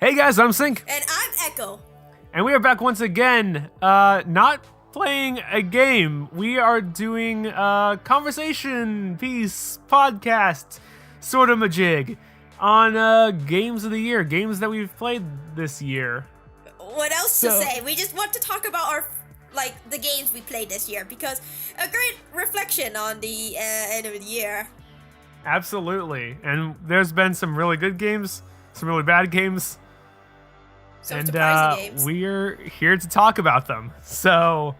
Hey guys, I'm Sync, And I'm Echo. and we are back once again. Not playing a game. We are doing a conversation piece podcast, sort of majig, on games of the year, games that we've played this year. What else to say? We just want to talk about the games we played this year because a great reflection on the end of the year. Absolutely, and there's been some really good games, some really bad games. Some surprising games. We're here to talk about them. So,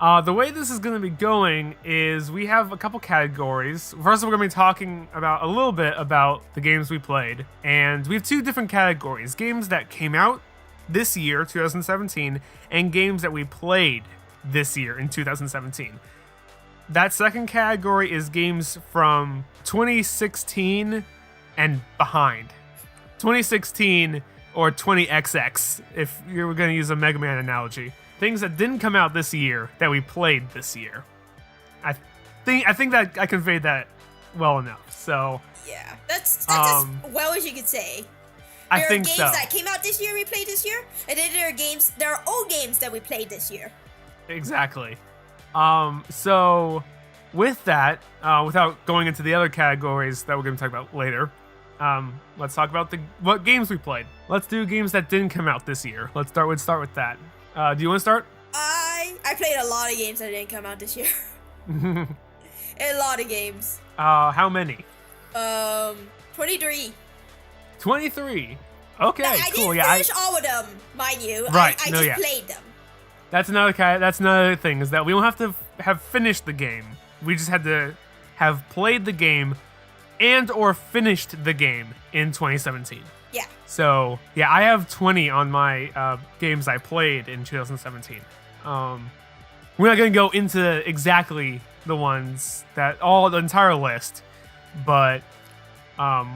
the way this is going to be going is we have a couple categories. First, we're going to be talking about a little bit about the games we played. And we have two different categories. Games that came out this year, 2017, and games that we played this year in 2017. That second category is games from 2016 and behind. 2016 or 20XX, if you were going to use a Mega Man analogy. Things that didn't come out this year that we played this year. I think that I conveyed that well enough. So yeah, that's as well as you could say. There are games that came out this year we played this year, and then there are old games that we played this year. Exactly. So with that, without going into the other categories that we're going to talk about later, let's talk about what games we played. Let's do games that didn't come out this year. Let's start with that. Do you want to start? I played a lot of games that didn't come out this year. A lot of games. How many? 23. 23. Okay, I cool. didn't finish all of them, mind you. Right. I just played them. That's another thing, is that we don't have to have finished the game. We just had to have played the game and or finished the game in 2017. Yeah. So, yeah, I have 20 on my games I played in 2017. We're not going to go into exactly the ones the entire list, but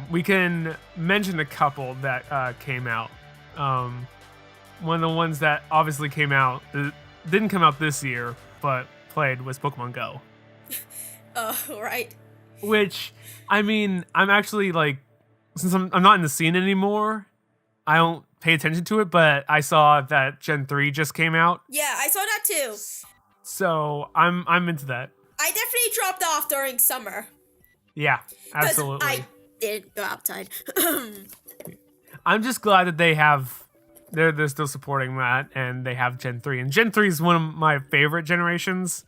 we can mention a couple that came out. One of the ones that obviously came out, didn't come out this year, but played was Pokemon Go. Oh, right. Which, I mean, I'm actually since I'm not in the scene anymore, I don't pay attention to it, but I saw that Gen 3 just came out. Yeah, I saw that too. So I'm into that. I definitely dropped off during summer. Yeah, absolutely. I didn't go outside. I'm just glad that they're still supporting that, and they have Gen 3. And Gen 3 is one of my favorite generations.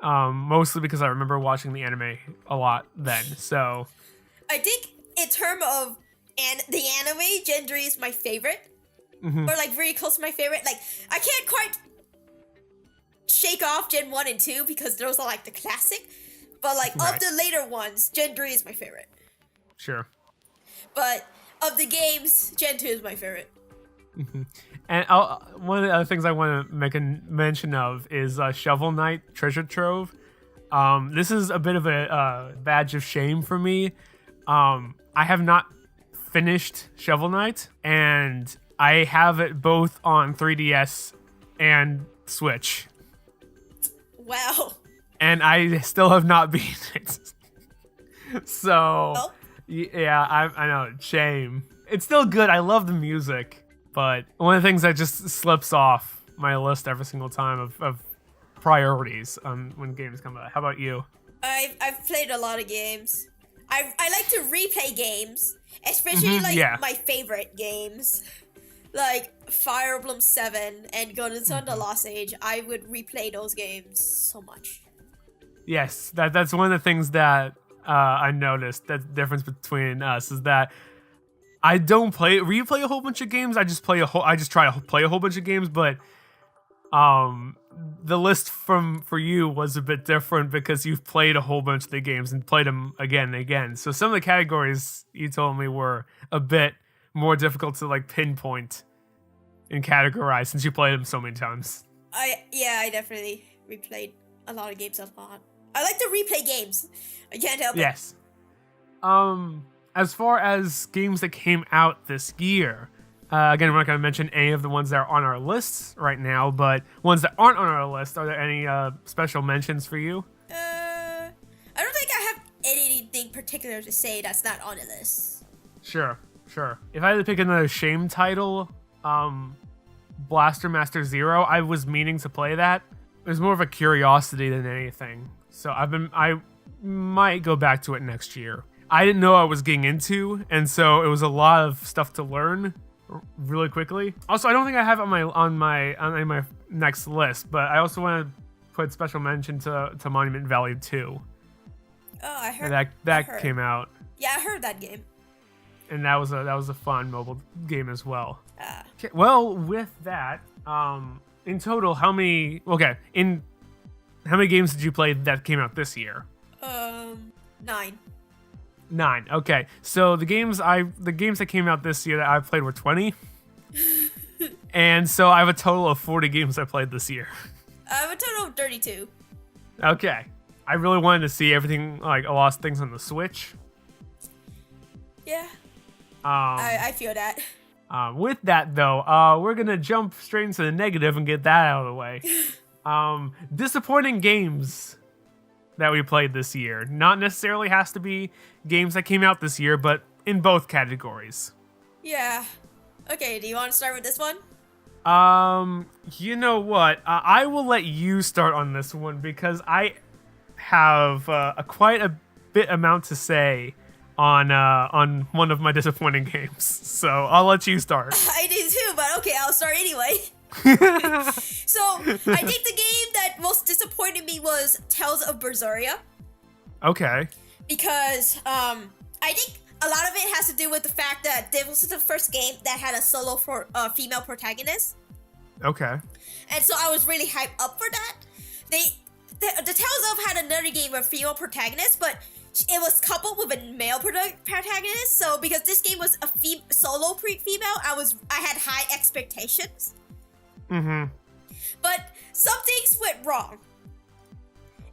Mostly because I remember watching the anime a lot then. So I think in terms of the anime, Gen 3 is my favorite. Mm-hmm. Or very close to my favorite. I can't quite shake off Gen 1 and 2 because those are the classic. But of the later ones, Gen 3 is my favorite. Sure. But of the games, Gen 2 is my favorite. Mm-hmm. And one of the other things I want to make a mention of is Shovel Knight Treasure Trove. This is a bit of a badge of shame for me. I have not finished Shovel Knight, and I have it both on 3DS and Switch. Wow. And I still have not beaten it. So, yeah, I know, shame. It's still good. I love the music. But one of the things that just slips off my list every single time of priorities when games come out. How about you? I've played a lot of games. I like to replay games, especially my favorite games, like Fire Emblem 7 and Golden Sun: The Lost Age. I would replay those games so much. Yes, that's one of the things that I noticed. That the difference between us is that I don't replay a whole bunch of games. I just try to play a whole bunch of games, but the list for you was a bit different because you've played a whole bunch of the games and played them again and again. So some of the categories you told me were a bit more difficult to pinpoint and categorize since you played them so many times. I definitely replayed a lot of games a lot. I like to replay games. I can't help it. Yes. As far as games that came out this year, again, we're not going to mention any of the ones that are on our lists right now, but ones that aren't on our list, are there any special mentions for you? I don't think I have anything particular to say that's not on the list. Sure. Sure. If I had to pick another shame title, Blaster Master Zero, I was meaning to play that. It was more of a curiosity than anything. So I might go back to it next year. I didn't know I was getting into, and so it was a lot of stuff to learn really quickly. Also, I don't think I have it on my next list, but I also want to put special mention to Monument Valley 2. Oh, I heard that came out. Yeah, I heard that game. And that was a fun mobile game as well. Okay, well, with that, in total, how many games did you play that came out this year? 9. 9. Okay, so the games that came out this year that I played were 20, and so I have a total of 40 games I played this year. I have a total of 32. Okay, I really wanted to see everything, like a lot of things on the Switch. Yeah. I feel that. With that though, we're gonna jump straight into the negative and get that out of the way. Disappointing games that we played this year. Not necessarily has to be games that came out this year, but in both categories. Yeah. Okay, do you want to start with this one? You know what? I will let you start on this one because I have quite a bit amount to say on one of my disappointing games. So I'll let you start. I do too, but okay, I'll start anyway. So I think the game that most disappointed me was Tales of Berseria. Okay. Because I think a lot of it has to do with the fact that this was the first game that had a solo female protagonist. Okay. And so I was really hyped up for that. The Tales of had another game with female protagonist, but it was coupled with a male protagonist. So because this game was a solo female, I had high expectations. Mm-hmm. But some things went wrong.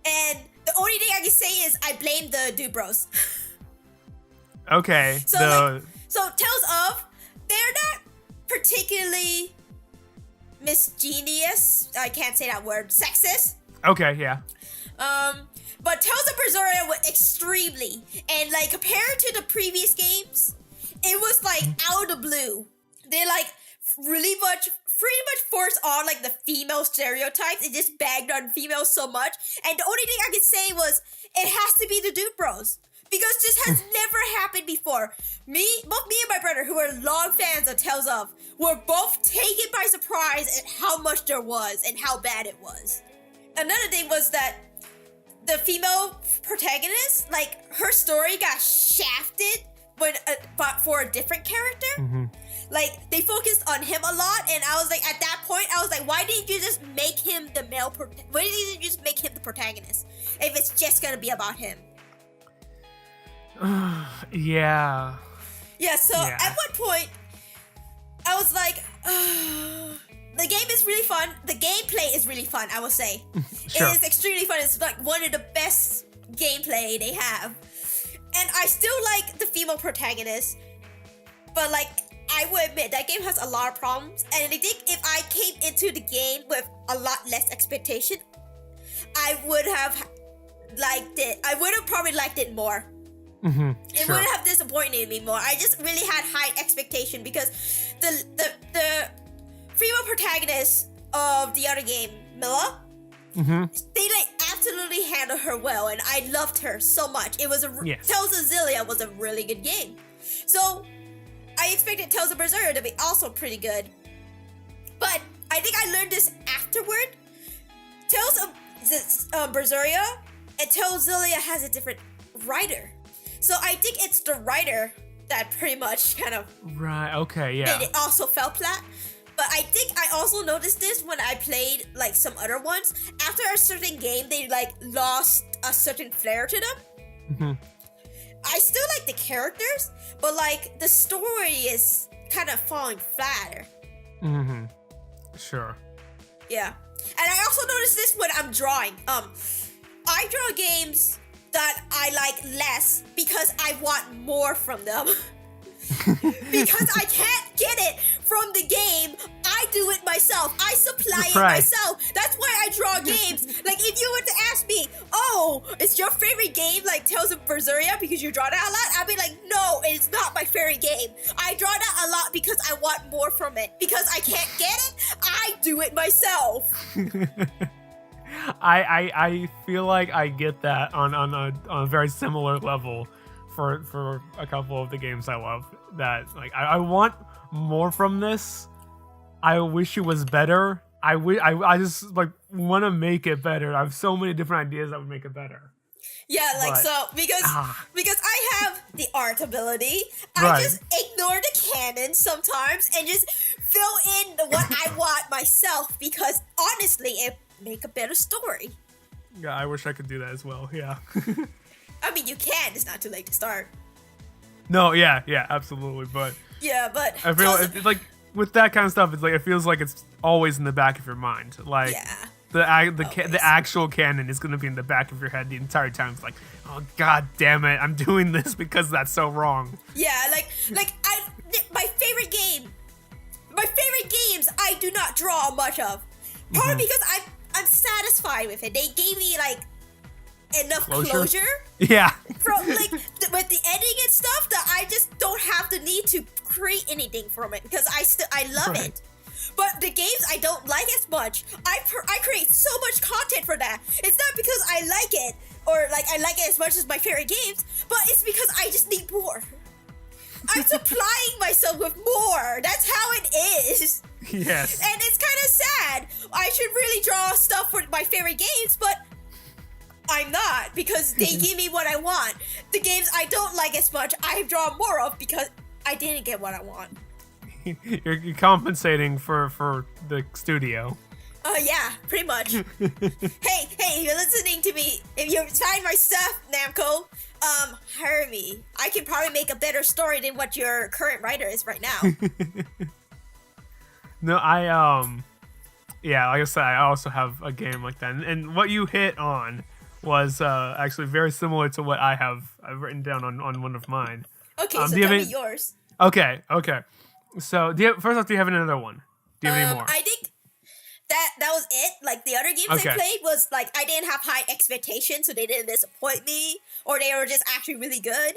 And the only thing I can say is I blame the Dude Bros. Okay. So Tales of, they're not particularly misogynist. I can't say that word. Sexist. Okay, yeah. But Tales of Berseria was extremely, and like compared to the previous games, it was like out of the blue. They like pretty much forced on like the female stereotypes. It just bagged on females so much. And the only thing I could say was it has to be the Dude Bros. Because this has never happened before. Both me and my brother, who are long fans of Tales of, were both taken by surprise at how much there was and how bad it was. Another thing was that the female protagonist, like, her story got shafted for a different character. Mm-hmm. Like, they focused on him a lot, and I was like, at that point, I was like, why didn't you just make him the why didn't you just make him the protagonist if it's just gonna be about him? Yeah. Yeah, so at one point, I was like, the game is really fun. The gameplay is really fun, I will say. Sure. It is extremely fun. It's like one of the best gameplay they have. And I still like the female protagonist. But like, I will admit, that game has a lot of problems. And I think if I came into the game with a lot less expectation, I would have liked it. I would have probably liked it more. Mm-hmm, it wouldn't have disappointed me more. I just really had high expectation because the female protagonist of the other game, Milla, they like absolutely handled her well, and I loved her so much. It was Tales of Zillia was a really good game, so I expected Tales of Berseria to be also pretty good. But I think I learned this afterward. Tales of Berseria and Tales of Zillia has a different writer. So I think it's the writer that pretty much kind of... Right, okay, yeah. And it also fell flat. But I think I also noticed this when I played like some other ones. After a certain game, they like lost a certain flair to them. Mm-hmm. I still like the characters, but like the story is kind of falling flatter. Mm-hmm. Sure. Yeah. And I also noticed this when I'm drawing. I draw games that I like less because I want more from them. Because I can't get it from the game, I do it myself. I supply it myself. That's why I draw games. Like if you were to ask me, oh, is your favorite game like Tales of Berseria because you draw that a lot? I'd be like, no, it's not my favorite game. I draw that a lot because I want more from it. Because I can't get it, I do it myself. I feel like I get that on a very similar level for a couple of the games I love. That like I want more from this. I wish it was better. I just like want to make it better. I have so many different ideas that would make it better. Yeah, like But- so because I have the art ability, I Right. just ignore the canon sometimes and just fill in what I want myself because honestly, it make a better story. Yeah, I wish I could do that as well. Yeah. I mean, you can. It's not too late to start. No, yeah, absolutely. But Yeah, but I feel it's like with that kind of stuff, it's like it feels like it's always in the back of your mind. Like yeah. the Always. actual canon is going to be in the back of your head the entire time. It's like, oh god damn it, I'm doing this because that's so wrong. Yeah, my favorite games I do not draw much of. Probably because I'm satisfied with it. They gave me like enough closure Yeah. from like with the ending and stuff that I just don't have the need to create anything from it because I love Right. it. But the games I don't like as much, I create so much content for that. It's not because I like it or like I like it as much as my favorite games, but it's because I just need more. I'm supplying myself with more. That's how it is. Yes. And it's kind of sad. I should really draw stuff for my favorite games, but I'm not because they give me what I want. The games I don't like as much, I draw more of because I didn't get what I want. You're compensating for the studio. Yeah, pretty much. hey, if you're listening to me, if you find my stuff, Namco, hire me. I can probably make a better story than what your current writer is right now. No, yeah, like I said, I also have a game like that, and what you hit on was actually very similar to what I've written down on one of mine. Okay, so do you tell have me yours. Okay. So, first off, do you have another one? Do you have any more? I think that was it. Like the other games I Okay. played was like I didn't have high expectations, so they didn't disappoint me, or they were just actually really good,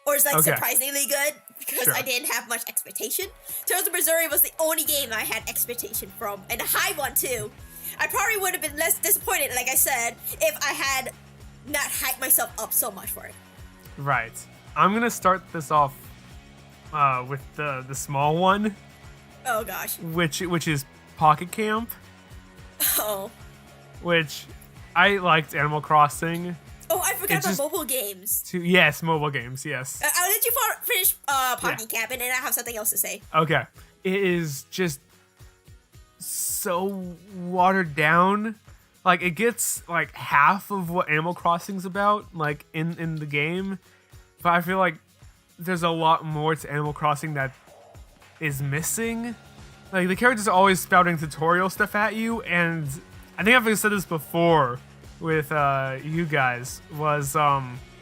or it's like Okay. surprisingly good because Sure. I didn't have much expectation. Tales of Berseria was the only game I had expectation from, and a high one too. I probably would have been less disappointed, like I said, if I had not hyped myself up so much for it. Right. I'm gonna start this off with the small one, Oh gosh. which is Pocket Camp, Oh. which I liked Animal Crossing. Oh, I forgot It's about just- mobile games. Yes, mobile games. Yes. I'll let you finish Pocket Camp, and then I have something else to say. Okay. It is just so watered down. Like it gets like half of what Animal Crossing's about, like in the game. But I feel like there's a lot more to Animal Crossing that is missing. Like the characters are always spouting tutorial stuff at you, and I think I've said this before with you guys, was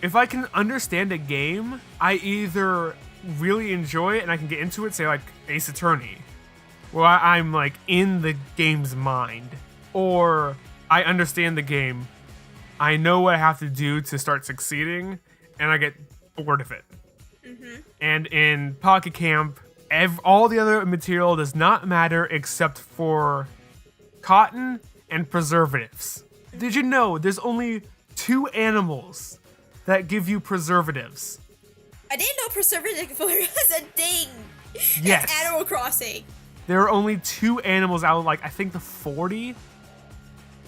if I can understand a game, I either really enjoy it and I can get into it, say like Ace Attorney, where I'm like in the game's mind, or I understand the game, I know what I have to do to start succeeding, and I get bored of it. And in Pocket Camp, all the other material does not matter except for cotton and preservatives. Did you know there's only 2 animals that give you preservatives? I didn't know preservative was a thing. Yes. In Animal Crossing. There are only 2 animals out of like I think the 40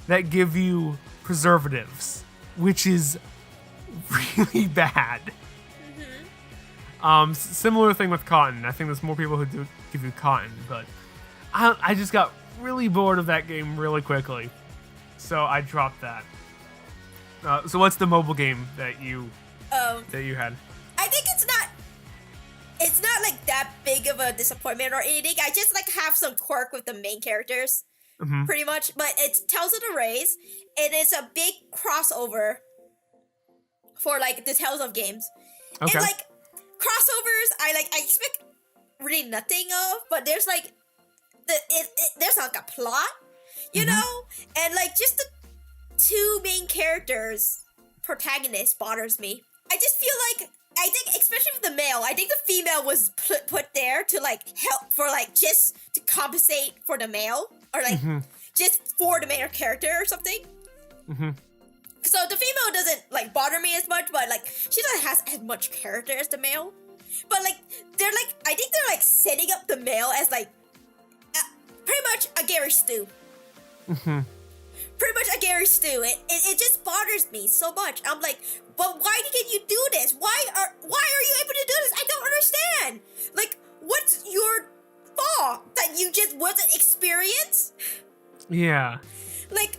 that give you preservatives, which is really bad. Similar thing with cotton. I think there's more people who do give you cotton, but I just got really bored of that game really quickly, so I dropped that. So what's the mobile game that you had? I think it's not like that big of a disappointment or anything. I just like have some quirk with the main characters, pretty much. But it's Tales of the Rays, and it's a big crossover for like the Tales of games. Okay. And like crossovers, I expect really nothing of, but there's like there's like a plot, you know, and like just two main characters, protagonists, bothers me. I just feel like, I think, especially with the male, I think the female was put there to, like, help for, like, just to compensate for the male. Or, like, just for the main character or something. So the female doesn't, like, bother me as much, but, like, she doesn't have as much character as the male. But, like, they're, like, I think they're, like, setting up the male as, like, pretty much a Gary Stu. Pretty much a Gary Stu. It just bothers me so much. I'm like, but why did you do this? Why are you able to do this? I don't understand. Like, what's your fault that you just wasn't experienced? Yeah. Like,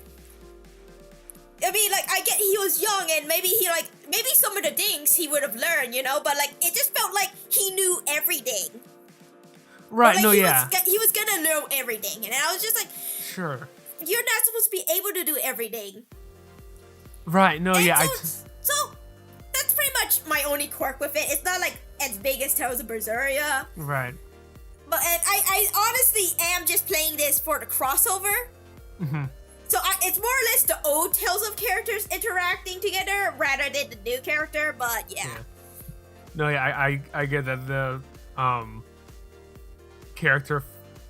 I mean, like, I get he was young and maybe some of the things he would have learned, you know, but, like, it just felt like he knew everything. Right, like, no, he yeah. he was gonna know everything, and I was just like, sure. You're not supposed to be able to do everything. Right, no, and yeah. So that's pretty much my only quirk with it. It's not, like, as big as Tales of Berseria. Right. But I honestly am just playing this for the crossover. So it's more or less the old Tales of characters interacting together rather than the new character, but yeah. No, yeah, I get that the character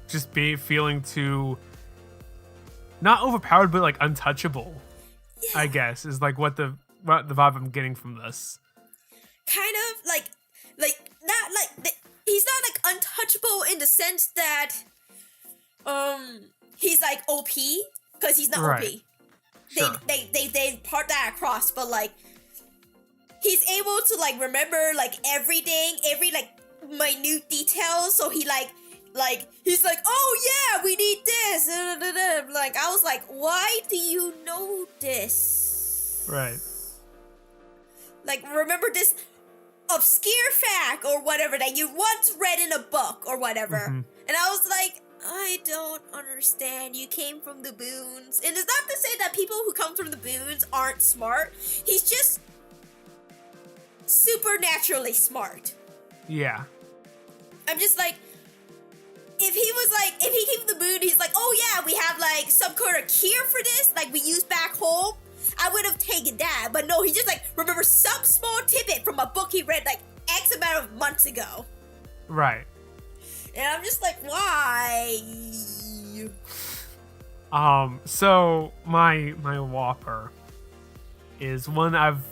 just feeling too not overpowered but like untouchable. Yeah. I guess is like what the vibe I'm getting from this. Kind of like not like he's not like untouchable in the sense that he's like OP. Because he's not OP. Sure. They part that across, but, like, he's able to, like, remember, like, everything, every, like, minute details, so he, he's like, oh, yeah, we need this, like, I was like, why do you know this? Right. Like, remember this obscure fact, or whatever, that you once read in a book, or whatever, and I was like, I don't understand. You came from the boons. And it's not to say that people who come from the boons aren't smart. He's just supernaturally smart. Yeah. I'm just like, if he came from the boon, he's like, oh yeah, we have like some kind of cure for this, like we use back home. I would have taken that. But no, he just like remembers some small tidbit from a book he read like X amount of months ago. Right. And I'm just like, why? So my Whopper is one I've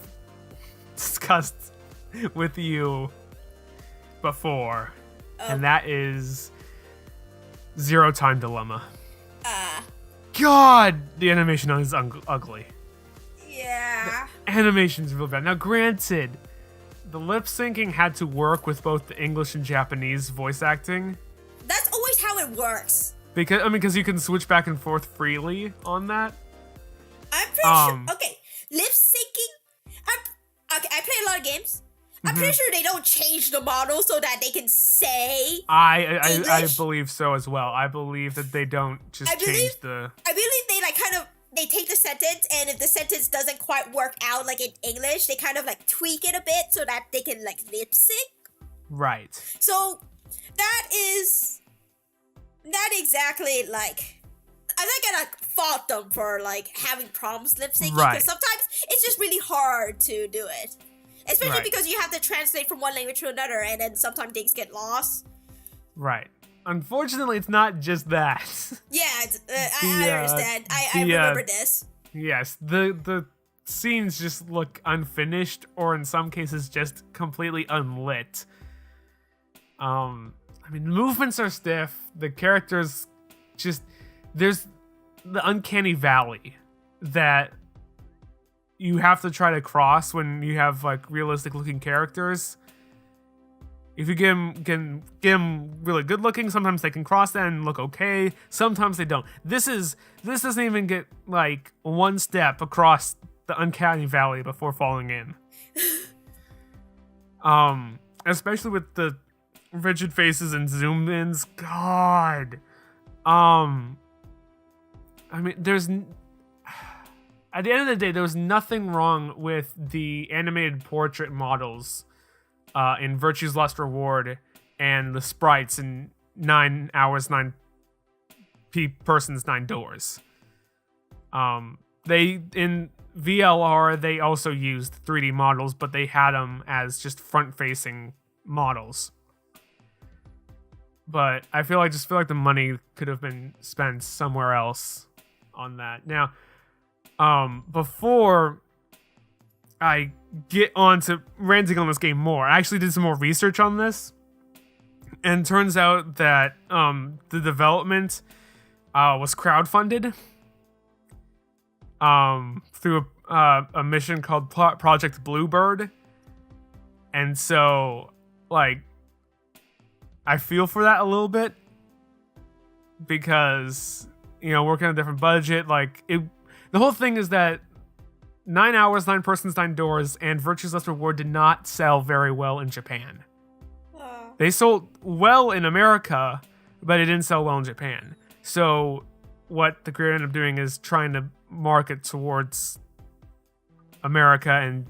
discussed with you before, and that is Zero Time Dilemma. God, the animation on it is ugly. Yeah. The animation's real bad. Now, granted, the lip syncing had to work with both the English and Japanese voice acting. That's always how it works. Because you can switch back and forth freely on that. I'm pretty sure. Okay, lip syncing. I play a lot of games. I'm pretty sure they don't change the model so that they can say. I believe so as well. I believe that they don't just change the. I believe they like kind of. They take the sentence, and if the sentence doesn't quite work out like in English, they kind of like tweak it a bit so that they can like lip sync. Right. So that is not exactly like I'm not gonna fault them for like having problems lip syncing because sometimes it's just really hard to do it, especially because you have to translate from one language to another, and then sometimes things get lost. Right. Unfortunately, it's not just that. Yeah, I understand. I remember this. Yes, the scenes just look unfinished, or in some cases, just completely unlit. I mean, the movements are stiff. The characters there's the uncanny valley that you have to try to cross when you have like realistic looking characters. If you get them really good looking, sometimes they can cross that and look okay. Sometimes they don't. This doesn't even get like one step across the uncanny valley before falling in. Especially with the rigid faces and zoom ins. God. I mean, at the end of the day, there was nothing wrong with the animated portrait models in Virtue's Last Reward and the sprites in 9 Hours, 9 Persons, 9 Doors. They in VLR they also used 3D models, but they had them as just front-facing models. But I feel like the money could have been spent somewhere else on that. Now, before I get on to ranting on this game more, I actually did some more research on this, and it turns out that the development was crowdfunded through a mission called Project Bluebird, and so like I feel for that a little bit because working on a different budget, the whole thing is that 9 Hours, 9 Persons, 9 Doors, and Virtue's Last Reward did not sell very well in Japan. They sold well in America, but it didn't sell well in Japan. So what the creator ended up doing is trying to market towards America and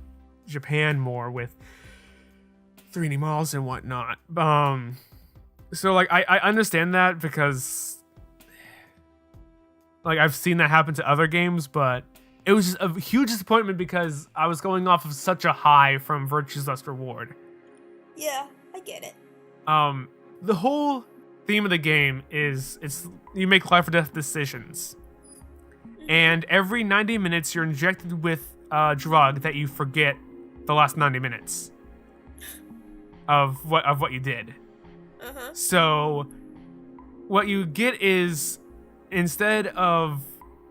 Japan more with 3D models and whatnot. So I understand that because I've seen that happen to other games, but it was just a huge disappointment because I was going off of such a high from Virtue's Last Reward. Yeah, I get it. The whole theme of the game is you make life or death decisions. And every 90 minutes you're injected with a drug that you forget the last 90 minutes of what you did. Uh-huh. So what you get is, instead of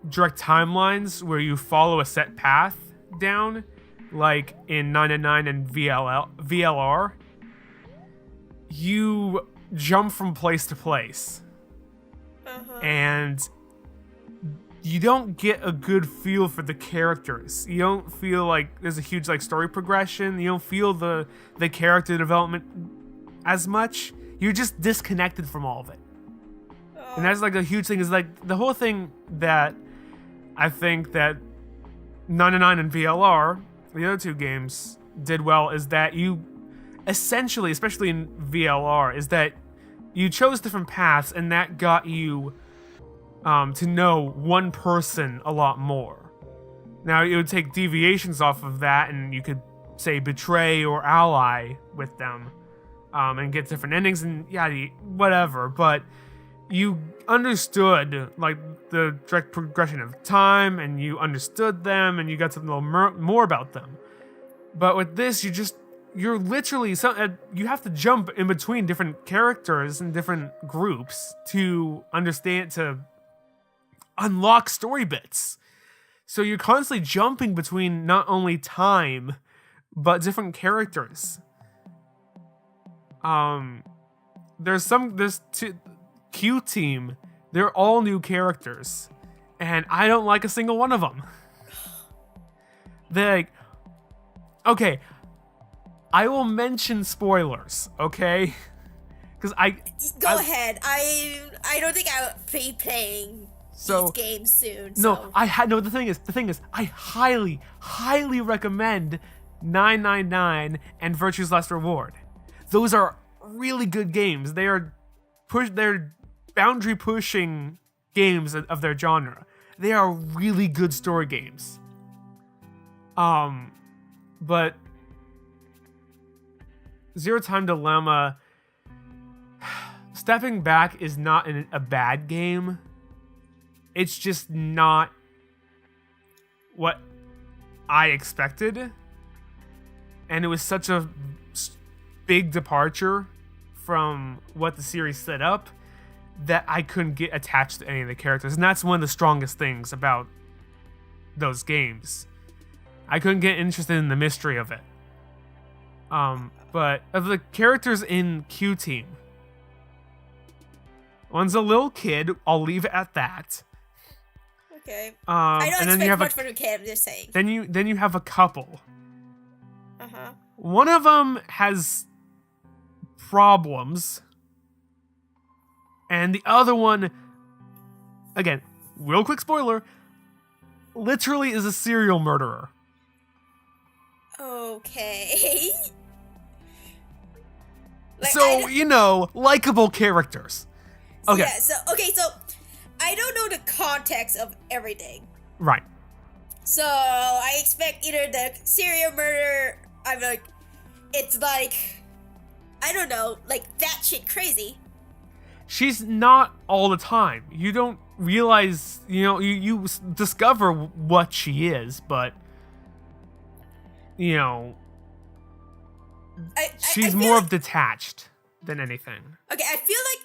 direct timelines where you follow a set path down, like in 999 and VLR, you jump from place to place. Uh-huh. And you don't get a good feel for the characters. You don't feel like there's a huge story progression. You don't feel the character development as much. You're just disconnected from all of it. And that's a huge thing, is the whole thing that I think that 999 and VLR, the other two games, did well is that you essentially, especially in VLR, is that you chose different paths, and that got you to know one person a lot more. Now, it would take deviations off of that, and you could, say, betray or ally with them, and get different endings and whatever, but you understood the direct progression of time, and you understood them, and you got to know more about them. But with this, you're literally you have to jump in between different characters and different groups to understand, to unlock story bits. So you're constantly jumping between not only time but different characters. There's two Q Team. They're all new characters, and I don't like a single one of them. They're okay. I will mention spoilers, okay? Because Go ahead. I don't think I'll be playing these games soon. No, the thing is, I highly recommend 999 and Virtue's Last Reward. Those are really good games. They're boundary pushing games of their genre. They are really good story games. But Zero Time Dilemma, stepping back, is not a bad game. It's just not what I expected. And it was such a big departure from what the series set up that I couldn't get attached to any of the characters. And that's one of the strongest things about those games. I couldn't get interested in the mystery of it. But of the characters in Q Team, one's a little kid. I'll leave it at that. Okay. I don't expect much from a kid. I'm just saying. Then you have a couple. Uh-huh. One of them has problems, and the other one, again, real quick spoiler, literally is a serial murderer. Okay. Likable characters. Okay. Yeah, so I don't know the context of everything. Right. So I expect either the serial murder. I'm like, it's like, I don't know, like that shit crazy. She's not all the time. You don't realize, you discover what she is, but she's more of detached than anything. Okay, I feel like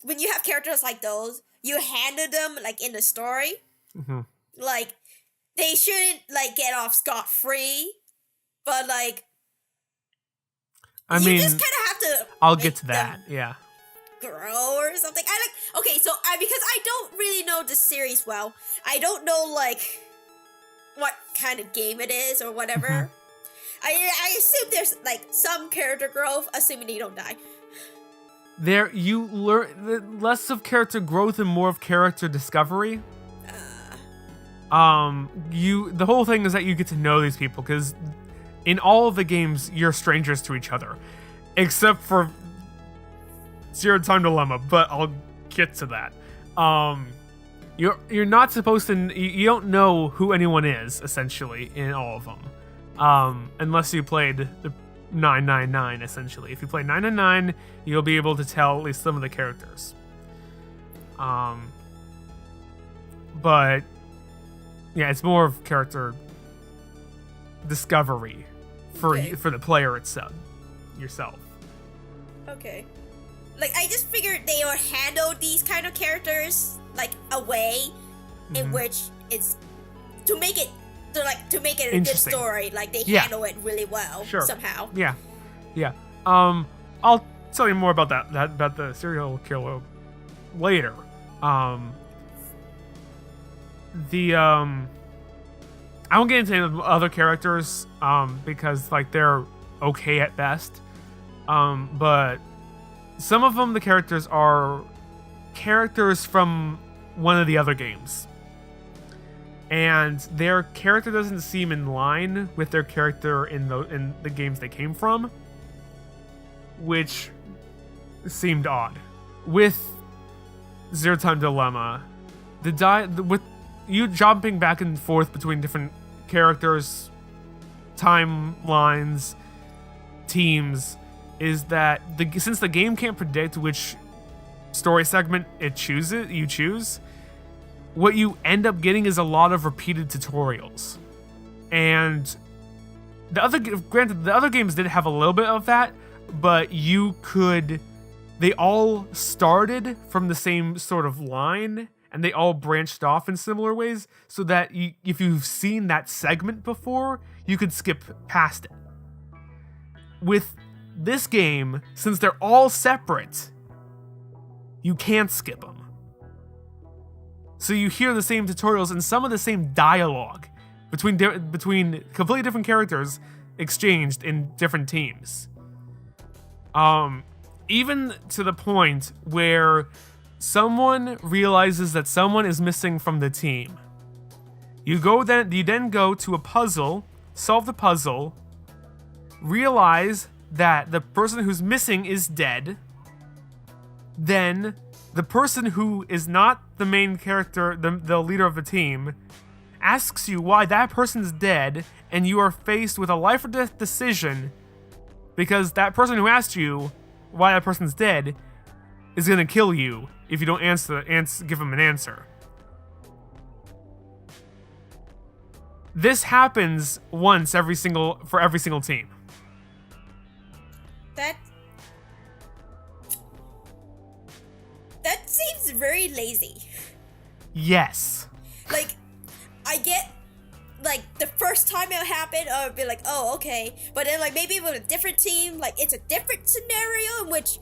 when you have characters like those, you handle them like in the story. Mm-hmm. Like they shouldn't like get off scot-free, but like you just kind of have to. I'll get to that. Yeah. Grow or something. Okay, so because I don't really know the series well, I don't know like what kind of game it is or whatever. Mm-hmm. I assume there's like some character growth, assuming they don't die. There, you learn less of character growth and more of character discovery. The whole thing is that you get to know these people, because in all of the games you're strangers to each other, except for Zero Time Dilemma. But I'll get to that. You're not supposed to. You don't know who anyone is essentially in all of them, unless you played the 999. Essentially, if you play 999, you'll be able to tell at least some of the characters. But yeah, it's more of character discovery for the player itself, yourself. Okay. Like, I just figured they would handle these kind of characters like a way in which it's to make it a good story. Like they handle it really well somehow. Yeah. I'll tell you more about that about the serial killer later. I won't get into any other characters because like they're okay at best. But some of them, the characters are characters from one of the other games, and their character doesn't seem in line with their character in the games they came from, which seemed odd. With Zero Time Dilemma, with you jumping back and forth between different characters, timelines, teams, is that since the game can't predict which story segment you choose, what you end up getting is a lot of repeated tutorials. And the other games did have a little bit of that, but they all started from the same sort of line, and they all branched off in similar ways, so that if you've seen that segment before, you could skip past it. With this game, since they're all separate, you can't skip them. So you hear the same tutorials and some of the same dialogue between completely different characters exchanged in different teams. Even to the point where someone realizes that someone is missing from the team. You then go to a puzzle, solve the puzzle, realize that the person who's missing is dead. Then the person who is not the main character, the leader of the team, asks you why that person's dead, and you are faced with a life or death decision, because that person who asked you why that person's dead is gonna kill you if you don't give him an answer. This happens once for every single team. That seems very lazy. Yes. Like, I get, like, the first time it happened, I would be like, oh, okay. But then, like, maybe with a different team, like, it's a different scenario in which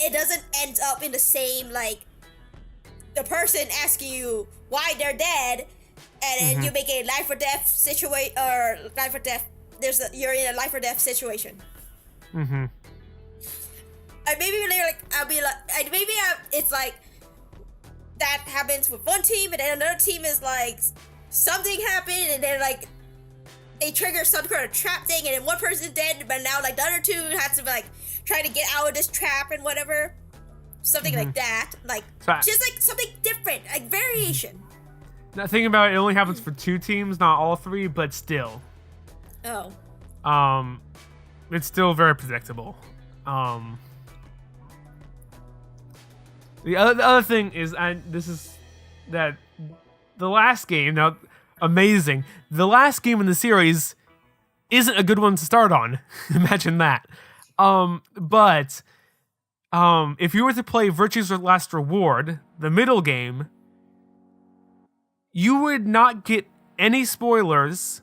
it doesn't end up in the same, like, the person asking you why they're dead, and then you make a life or death situation, or life or death, you're in a life or death situation. Mm-hmm. It's like that happens with one team, and then another team is like something happened, and then like they trigger some kind of trap thing, and then one person's dead, but now like the other two has to like try to get out of this trap and whatever, something like that, like just like something different, like variation. Now, thinking about it, it only happens for 2 teams, not all 3, but still. Oh. It's still very predictable. The other thing is, that the last game, now, amazing. The last game in the series isn't a good one to start on. Imagine that. But if you were to play Virtue's Last Reward, the middle game, you would not get any spoilers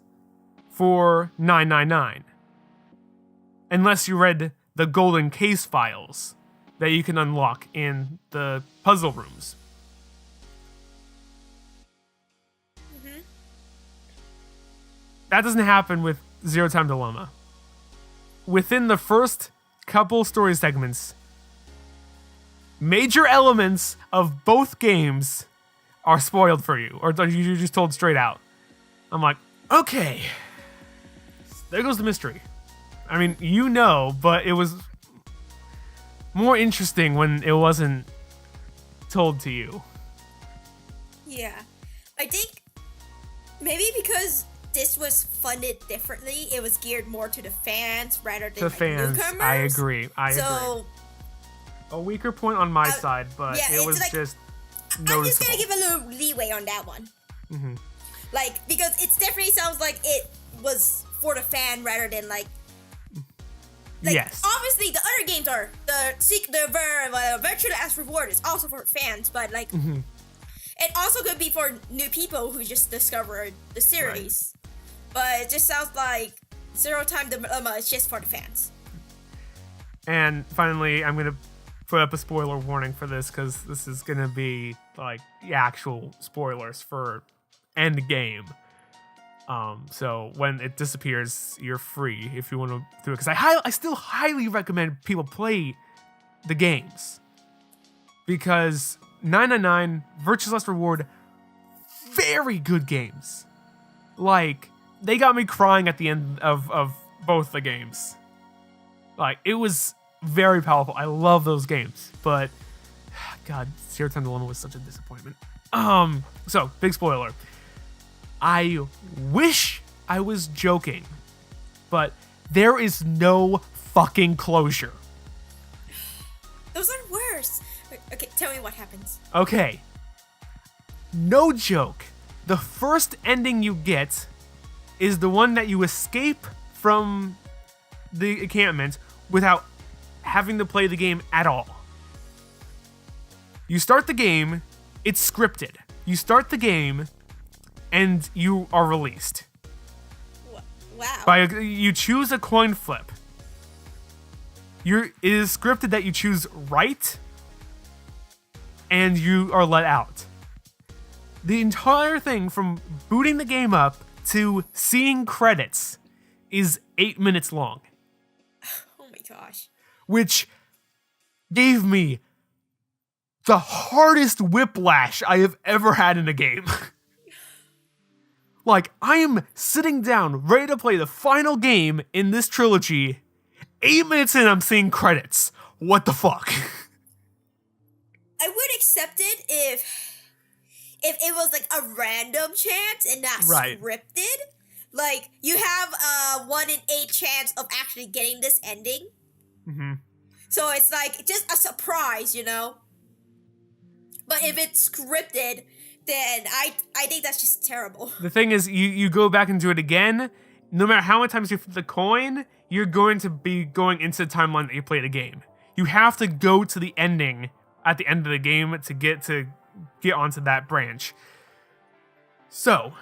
for 999. Unless you read the golden case files that you can unlock in the puzzle rooms. Mm-hmm. That doesn't happen with Zero Time Dilemma. Within the first couple story segments, major elements of both games are spoiled for you, or you're just told straight out. I'm like, okay, there goes the mystery. I mean, you know, but it was more interesting when it wasn't told to you. Yeah. I think maybe because this was funded differently, it was geared more to the fans rather than newcomers. I agree. I agree. A weaker point on my side, but yeah, it was like, just noticeable. I'm just gonna give a little leeway on that one. Mm-hmm. Like, because it definitely sounds like it was for the fan rather than like yes. Obviously, the other games are the Virtual Last Reward is also for fans, but like, it also could be for new people who just discovered the series. Right. But it just sounds like Zero Time Dilemma is just for the fans. And finally, I'm gonna put up a spoiler warning for this because this is gonna be like the actual spoilers for end game. So when it disappears, you're free if you want to do it. Because I still highly recommend people play the games. Because 999, Virtue's Last Reward, very good games. Like, they got me crying at the end of both the games. Like, it was very powerful. I love those games. But, God, Zero Time Dilemma was such a disappointment. So, big spoiler. I wish I was joking, but there is no fucking closure. Those are worse. Okay, tell me what happens. Okay. No joke. The first ending you get is the one that you escape from the encampment without having to play the game at all. You start the game, it's scripted. You start the game, and you are released. Wow. You choose a coin flip. It is scripted that you choose right, and you are let out. The entire thing from booting the game up to seeing credits is 8 minutes long. Oh my gosh. Which gave me the hardest whiplash I have ever had in a game. Like, I am sitting down, ready to play the final game in this trilogy. 8 minutes in, I'm seeing credits. What the fuck? I would accept it if it was like a random chance and not scripted. Like, you have a 1 in 8 chance of actually getting this ending. Mm-hmm. So it's like just a surprise, you know? But if it's scripted, then I think that's just terrible. The thing is, you go back and do it again, no matter how many times you flip the coin, you're going to be going into the timeline that you play the game. You have to go to the ending at the end of the game to get onto that branch. So,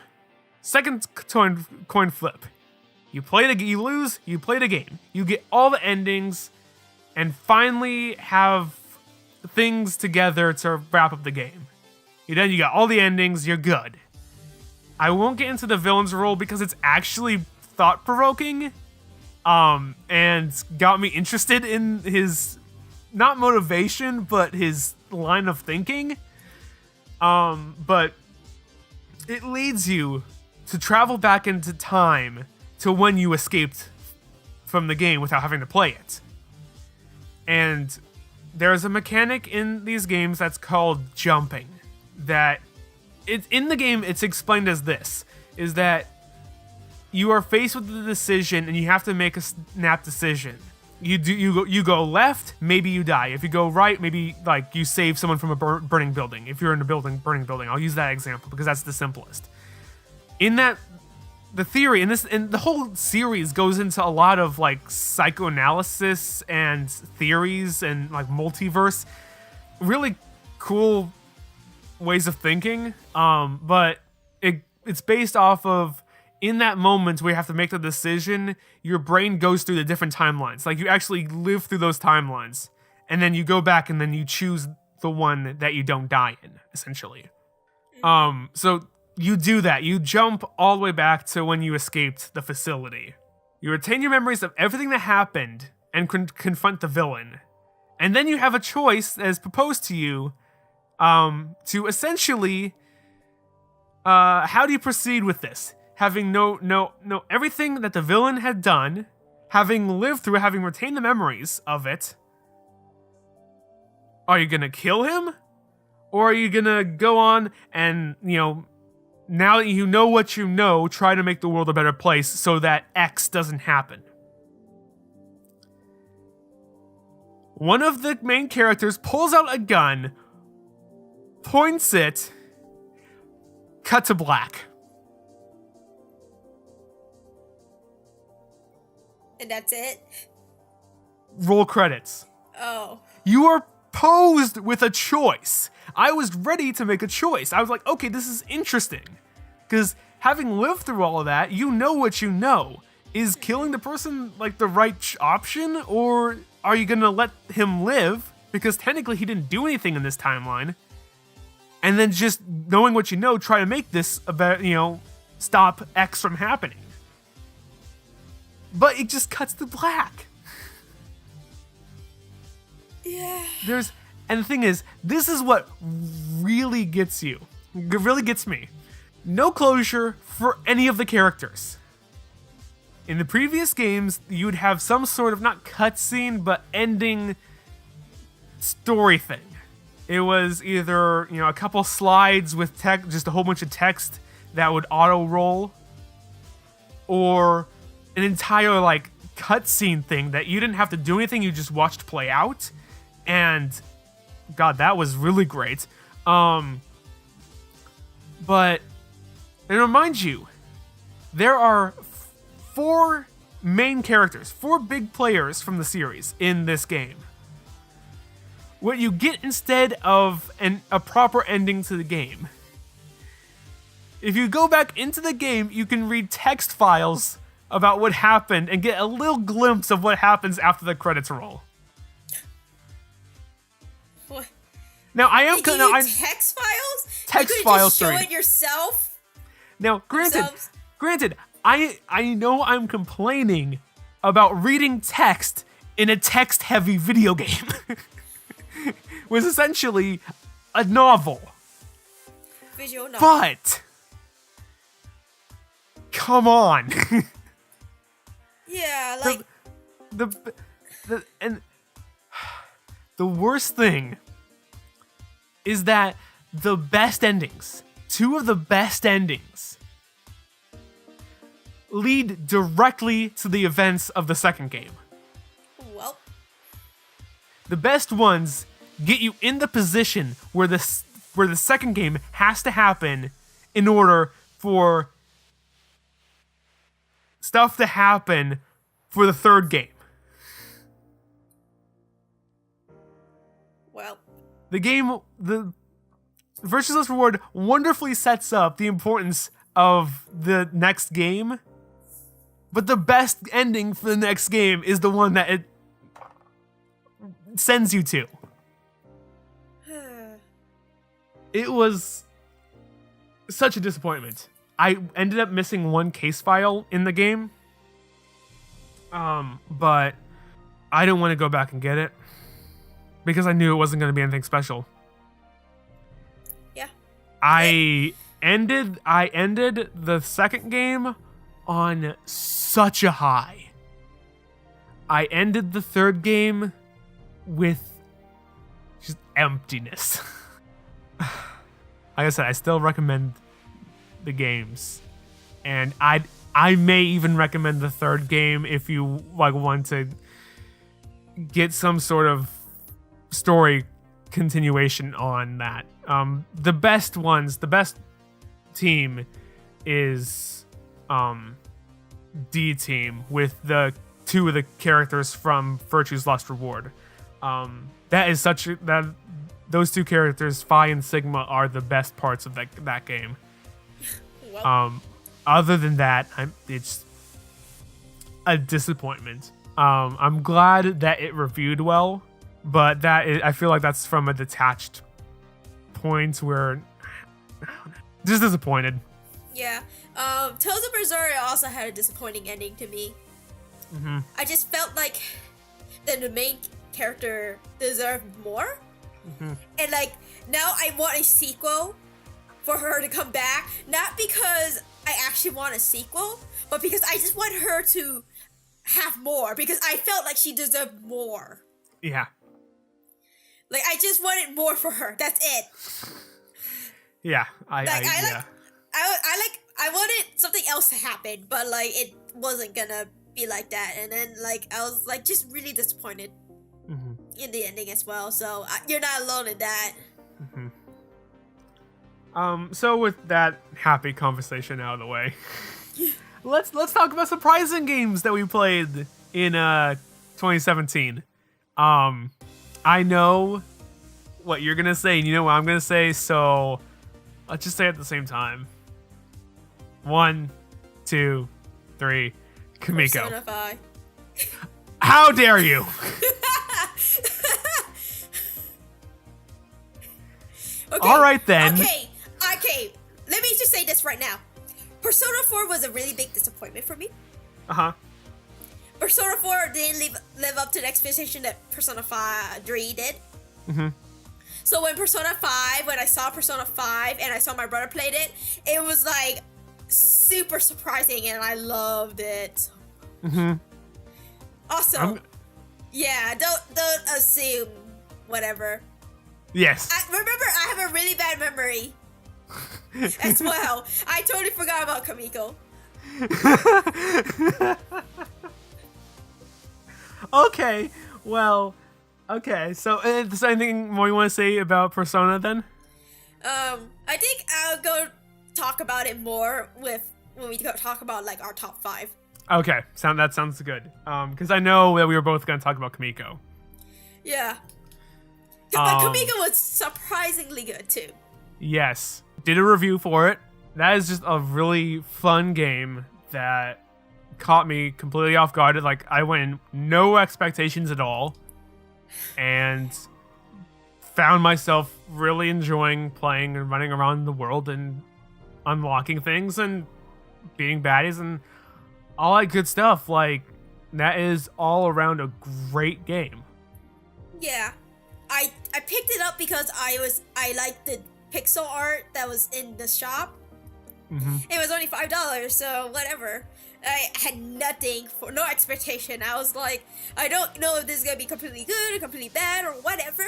second coin flip. You lose, you play the game. You get all the endings, and finally have things together to wrap up the game. Then you got all the endings, you're good. I won't get into the villain's role because it's actually thought-provoking, and got me interested in his, not motivation, but his line of thinking. But it leads you to travel back into time to when you escaped from the game without having to play it. And there's a mechanic in these games that's called jumping that it's in the game, it's explained as this, is that you are faced with the decision and you have to make a snap decision. You go left, maybe you die. If you go right, maybe like you save someone from a burning building. If you're in a burning building, I'll use that example because that's the simplest. In that, the theory and the whole series goes into a lot of like psychoanalysis and theories and like multiverse, really cool ways of thinking. But it's based off of, in that moment where you have to make the decision, your brain goes through the different timelines. Like you actually live through those timelines, and then you go back and then you choose the one that you don't die in, essentially. So you do that. You jump all the way back to when you escaped the facility. You retain your memories of everything that happened and confront the villain. And then you have a choice that is proposed to you to essentially, how do you proceed with this? Having no everything that the villain had done, having lived through it, having retained the memories of it. Are you gonna kill him? Or are you gonna go on and, now that you know what you know, try to make the world a better place so that X doesn't happen? One of the main characters pulls out a gun, points it, cut to black. And that's it? Roll credits. Oh. You are posed with a choice. I was ready to make a choice. I was like, okay, this is interesting. Because having lived through all of that, you know what you know. Is killing the person like the right option? Or are you going to let him live? Because technically he didn't do anything in this timeline. And then just knowing what you know, try to make this a better, stop X from happening. But it just cuts to black. Yeah. And the thing is, this is what really gets you. It really gets me. No closure for any of the characters. In the previous games, you'd have some sort of, not cutscene, but ending story thing. It was either, a couple slides with just a whole bunch of text that would auto-roll, or an entire, cutscene thing that you didn't have to do anything, you just watched play out. And God, that was really great. But and remind you, there are 4 main characters, 4 big players from the series in this game. What you get instead of a proper ending to the game, if you go back into the game, you can read text files about what happened and get a little glimpse of what happens after the credits roll. What? Now I am text files. Text you files. Just show it yourself. Now, granted, I know I'm complaining about reading text in a text-heavy video game. Was essentially a novel. Visual novel. But come on. Yeah, the worst thing is that the best endings, 2 of the best endings, lead directly to the events of the second game. Well, the best ones get you in the position where the second game has to happen in order for stuff to happen for the third game. Well, the Virtuous Last Reward wonderfully sets up the importance of the next game, but the best ending for the next game is the one that it sends you to. It was such a disappointment. I ended up missing 1 case file in the game, but I didn't want to go back and get it because I knew it wasn't going to be anything special. Yeah. I ended the second game on such a high. I ended the third game with just emptiness. like I said, I still recommend the games, and I may even recommend the third game if you like want to get some sort of story continuation on that. The best team is D team with the two of the characters from Virtue's Last Reward. Those two characters, Phi and Sigma, are the best parts of that game. Well. Other than that, it's a disappointment. I'm glad that it reviewed well, but I feel like that's from a detached point where just disappointed. Yeah. Tales of Berseria also had a disappointing ending to me. Mm-hmm. I just felt like the main character deserved more. Mm-hmm. And like now I want a sequel for her to come back, not because I actually want a sequel, but because I just want her to have more, because I felt like she deserved more. Yeah. Like I just wanted more for her. That's it. Yeah. I wanted something else to happen, but like it wasn't gonna be like that. And then like I was like just really disappointed in the ending as well. So you're not alone in that. Mm-hmm. So with that happy conversation out of the way, let's talk about surprising games that we played in 2017. I know what you're gonna say, and you know what I'm gonna say, so let's just say it at the same time. 1, 2, 3, Kamiko. Persona 5. How dare you? Okay, all right then. Okay. Let me just say this right now. Persona 4 was a really big disappointment for me. Uh-huh. Persona 4 didn't live up to the expectation that Persona 3 did. Mm-hmm. So when I saw Persona 5 and I saw my brother played it, it was like super surprising and I loved it. Mm-hmm. Also, yeah, don't assume whatever. Yes. I have a really bad memory as well. I totally forgot about Kamiko. Okay, well, okay. So, is there anything more you want to say about Persona then? I think I'll go talk about it more when we talk about like our top 5. Okay, that sounds good. Because I know that we were both going to talk about Kamiko. Yeah. But Kamiko was surprisingly good too. Yes. Did a review for it. That is just a really fun game that caught me completely off guard. Like, I went in no expectations at all. And found myself really enjoying playing and running around the world and unlocking things and beating baddies and all that good stuff. Like, that is all around a great game. Yeah. I picked it up because I liked the pixel art that was in the shop. Mm-hmm. It was only $5, so whatever. I had no expectation. I was like, I don't know if this is gonna be completely good or completely bad or whatever.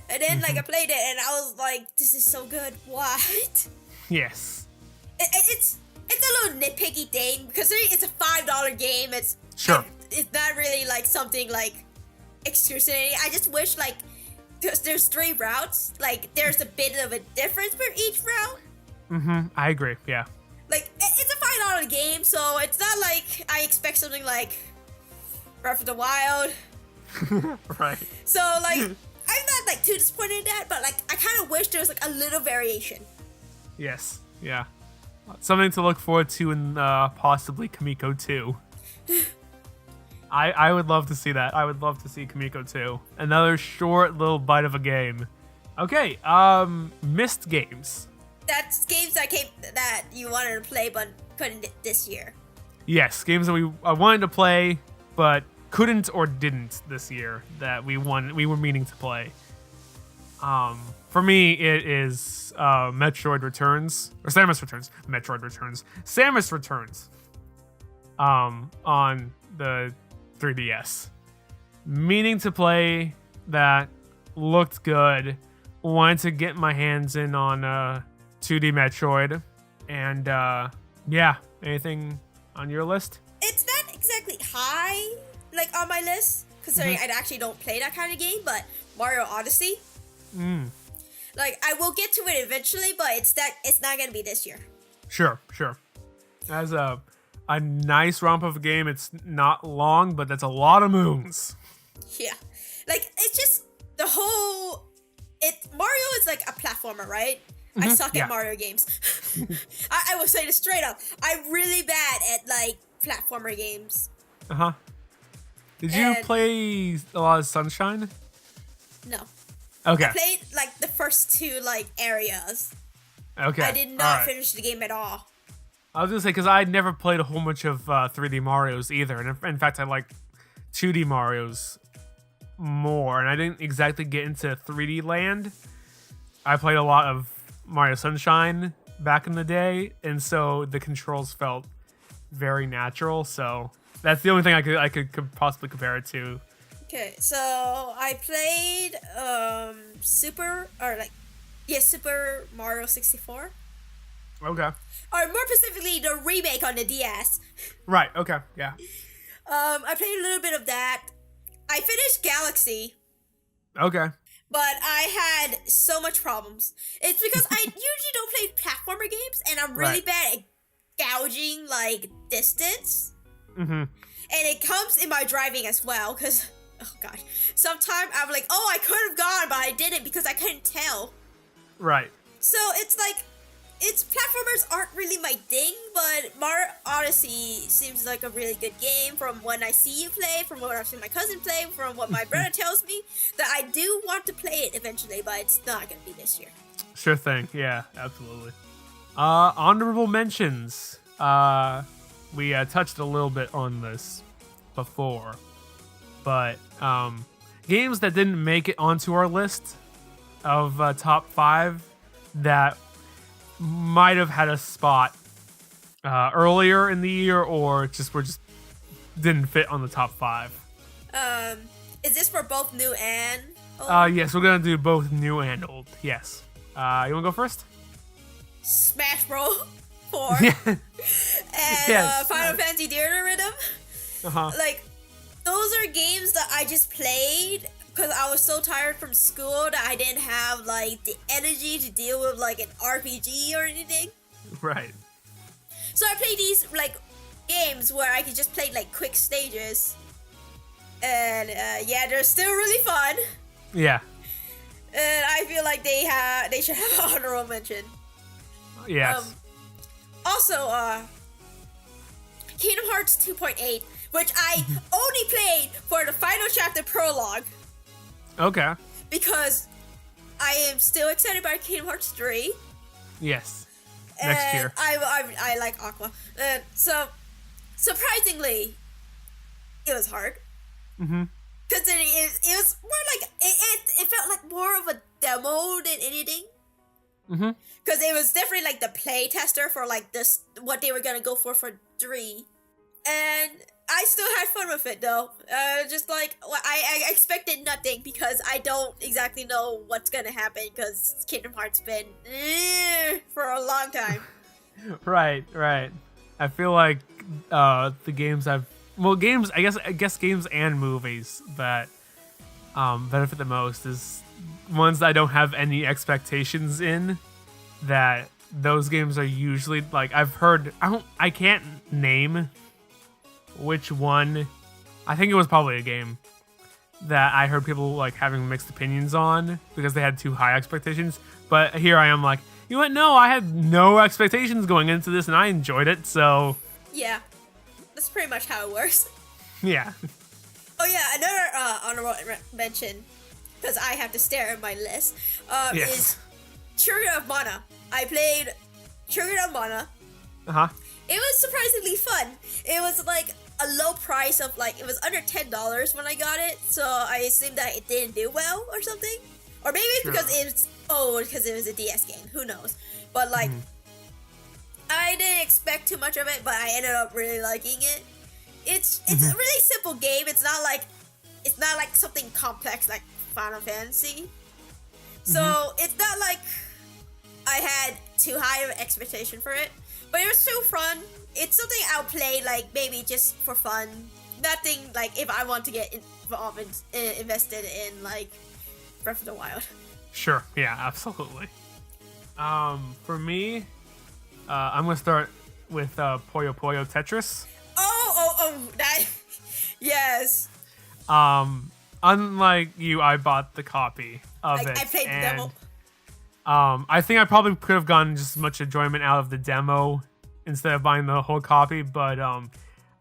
And then like I played it and I was like, this is so good. What? Yes. It's a little nitpicky thing because it's a $5 game. It's not really like something like excruciating. I just wish like there's 3 routes. Like there's a bit of a difference for each route. Mm-hmm. I agree. Yeah. Like it's a $5 game, so it's not like I expect something like Breath of the Wild. Right. So like I'm not like too disappointed in that, but like I kind of wish there was like a little variation. Yes. Yeah. Something to look forward to in possibly Kamiko 2. I would love to see that. I would love to see Kamiko 2. Another short little bite of a game. Okay, missed games. That's games that you wanted to play but couldn't this year. Yes, games that I wanted to play but couldn't or didn't this year that we were meaning to play. For me, it is Metroid Returns or Samus Returns. Metroid Returns. Samus Returns. On the 3DS. Meaning to play that, looked good. Wanted to get my hands in on 2D Metroid. And yeah, anything on your list? It's not exactly high, like, on my list, considering I actually don't play that kind of game, but Mario Odyssey. Like, I will get to it eventually, but it's not gonna be this year. Sure. As a nice romp of a game, it's not long, but that's a lot of moons. Yeah. Like, it's just the whole... Mario is like a platformer, right? I suck at Mario games. I will say this straight up. I'm really bad at, like, platformer games. Did you play a lot of Sunshine? No. Okay. I played, like, the first 2, like, areas. Okay. I did not finish the game at all. I was gonna say, because I'd never played a whole bunch of 3D Marios either, and in fact, I like 2D Marios more, and I didn't exactly get into 3D Land. I played a lot of Mario Sunshine back in the day, and so the controls felt very natural. So that's the only thing I could possibly compare it to. Okay, so I played Super Mario 64. Okay. Or more specifically, the remake on the DS. Right. Okay. Yeah. I played a little bit of that. I finished Galaxy. Okay. But I had so much problems. It's because I usually don't play platformer games, and I'm really bad at gouging, like, distance. And it comes in my driving as well, because, oh gosh, sometimes I'm like, oh, I could have gone, but I didn't because I couldn't tell. Right. So it's like, platformers aren't really my thing, but Mario Odyssey seems like a really good game from when I see you play, from what I've seen my cousin play, from what my brother tells me, that I do want to play it eventually, but it's not going to be this year. Sure thing. Yeah, absolutely. Honorable mentions. We touched a little bit on this before, but games that didn't make it onto our list of top 5 that might have had a spot earlier in the year, or just didn't fit on the top 5. Is this for both new and old? Yes, we're gonna do both new and old. Yes. You wanna go first? Smash Bros. 4 Yeah. and Yes. Final Fantasy Theater Rhythm. Like, those are games that I just played because I was so tired from school that I didn't have, like, the energy to deal with, like, an RPG or anything. Right. So I played these, like, games where I could just play, like, quick stages. And, yeah, they're still really fun. Yeah. And I feel like they should have an honorable mention. Yes. Also, Kingdom Hearts 2.8, which I only played for the final chapter prologue. Okay. Because I am still excited about Kingdom Hearts 3. Yes. Next year. I like Aqua. So, surprisingly, it was hard. Because it was more like, it felt like more of a demo than anything. Because it was definitely like the play tester for like this, what they were going to go for 3. And I still had fun with it though. Just like, I expected nothing because I don't exactly know what's gonna happen because Kingdom Hearts been for a long time. Right. I feel like the games I guess games and movies that benefit the most is ones that I don't have any expectations in. That those games are usually like, I've heard, I can't name which one. I think it was probably a game that I heard people like having mixed opinions on because they had too high expectations. But here I am like, you know what? No, I had no expectations going into this and I enjoyed it. So yeah, that's pretty much how it works. Yeah. Oh yeah, another honorable mention, because I have to stare at my list, is Children of Mana. I played Children of Mana. It was surprisingly fun. It was like a low price of like, it was under $10 when I got it, so I assumed that it didn't do well or something. Or maybe it's because it's because it was a DS game. Who knows? But like, I didn't expect too much of it, but I ended up really liking it. It's a really simple game. It's not like something complex like Final Fantasy. So it's not like I had too high of an expectation for it, but it was so fun. It's something I'll play like maybe just for fun. Nothing like if I want to get involved and invested in like Breath of the Wild. Sure. Yeah. Absolutely. For me, I'm gonna start with Puyo Puyo Tetris. Oh, that. Yes. Unlike you, I bought the copy of it. I played the demo. I think I probably could have gotten just as much enjoyment out of the demo instead of buying the whole copy, but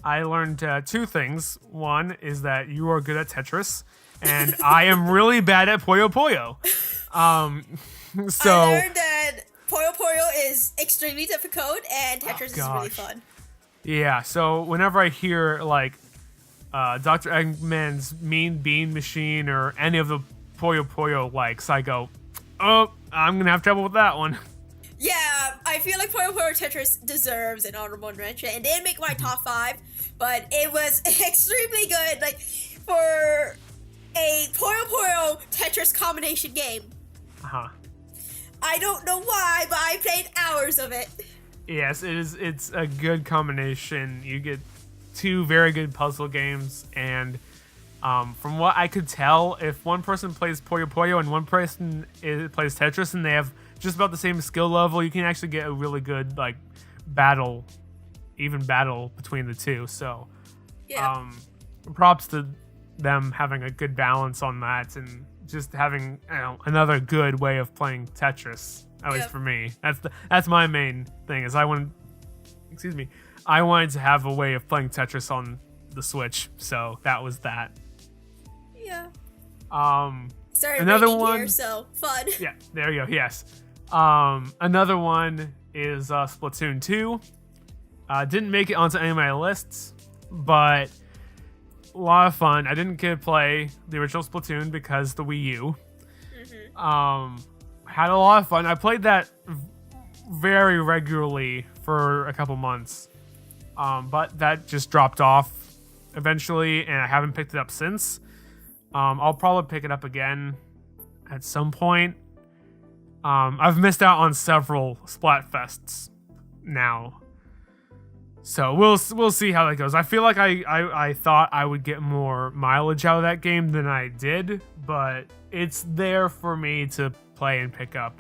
I learned two things. One is that you are good at Tetris, and I am really bad at Puyo Puyo. So I learned that Puyo Puyo is extremely difficult, and Tetris is really fun. Yeah, so whenever I hear like Dr. Eggman's Mean Bean Machine or any of the Puyo Puyo likes, I go, oh, I'm gonna have trouble with that one. Yeah, I feel like Puyo Puyo Tetris deserves an honorable mention. It didn't make my top 5, but it was extremely good. Like for a Puyo Puyo Tetris combination game. I don't know why, but I played hours of it. Yes, it is. It's a good combination. You get two very good puzzle games, and from what I could tell, if one person plays Puyo Puyo and one person plays Tetris, and they have just about the same skill level, you can actually get a really good like even battle between the two. So, yeah. Props to them having a good balance on that, and just having another good way of playing Tetris. At least for me, that's my main thing. Is I wanted to have a way of playing Tetris on the Switch, so that was that. Yeah. Sorry, another one. Here, so fun. Yeah, there you go. Yes. Another one is Splatoon 2. Didn't make it onto any of my lists, but a lot of fun. I didn't get to play the original Splatoon because the Wii U. Had a lot of fun. I played that very regularly for a couple months, but that just dropped off eventually, and I haven't picked it up since. I'll probably pick it up again at some point. I've missed out on several Splatfests now, so we'll see how that goes. I feel like I thought I would get more mileage out of that game than I did, but it's there for me to play and pick up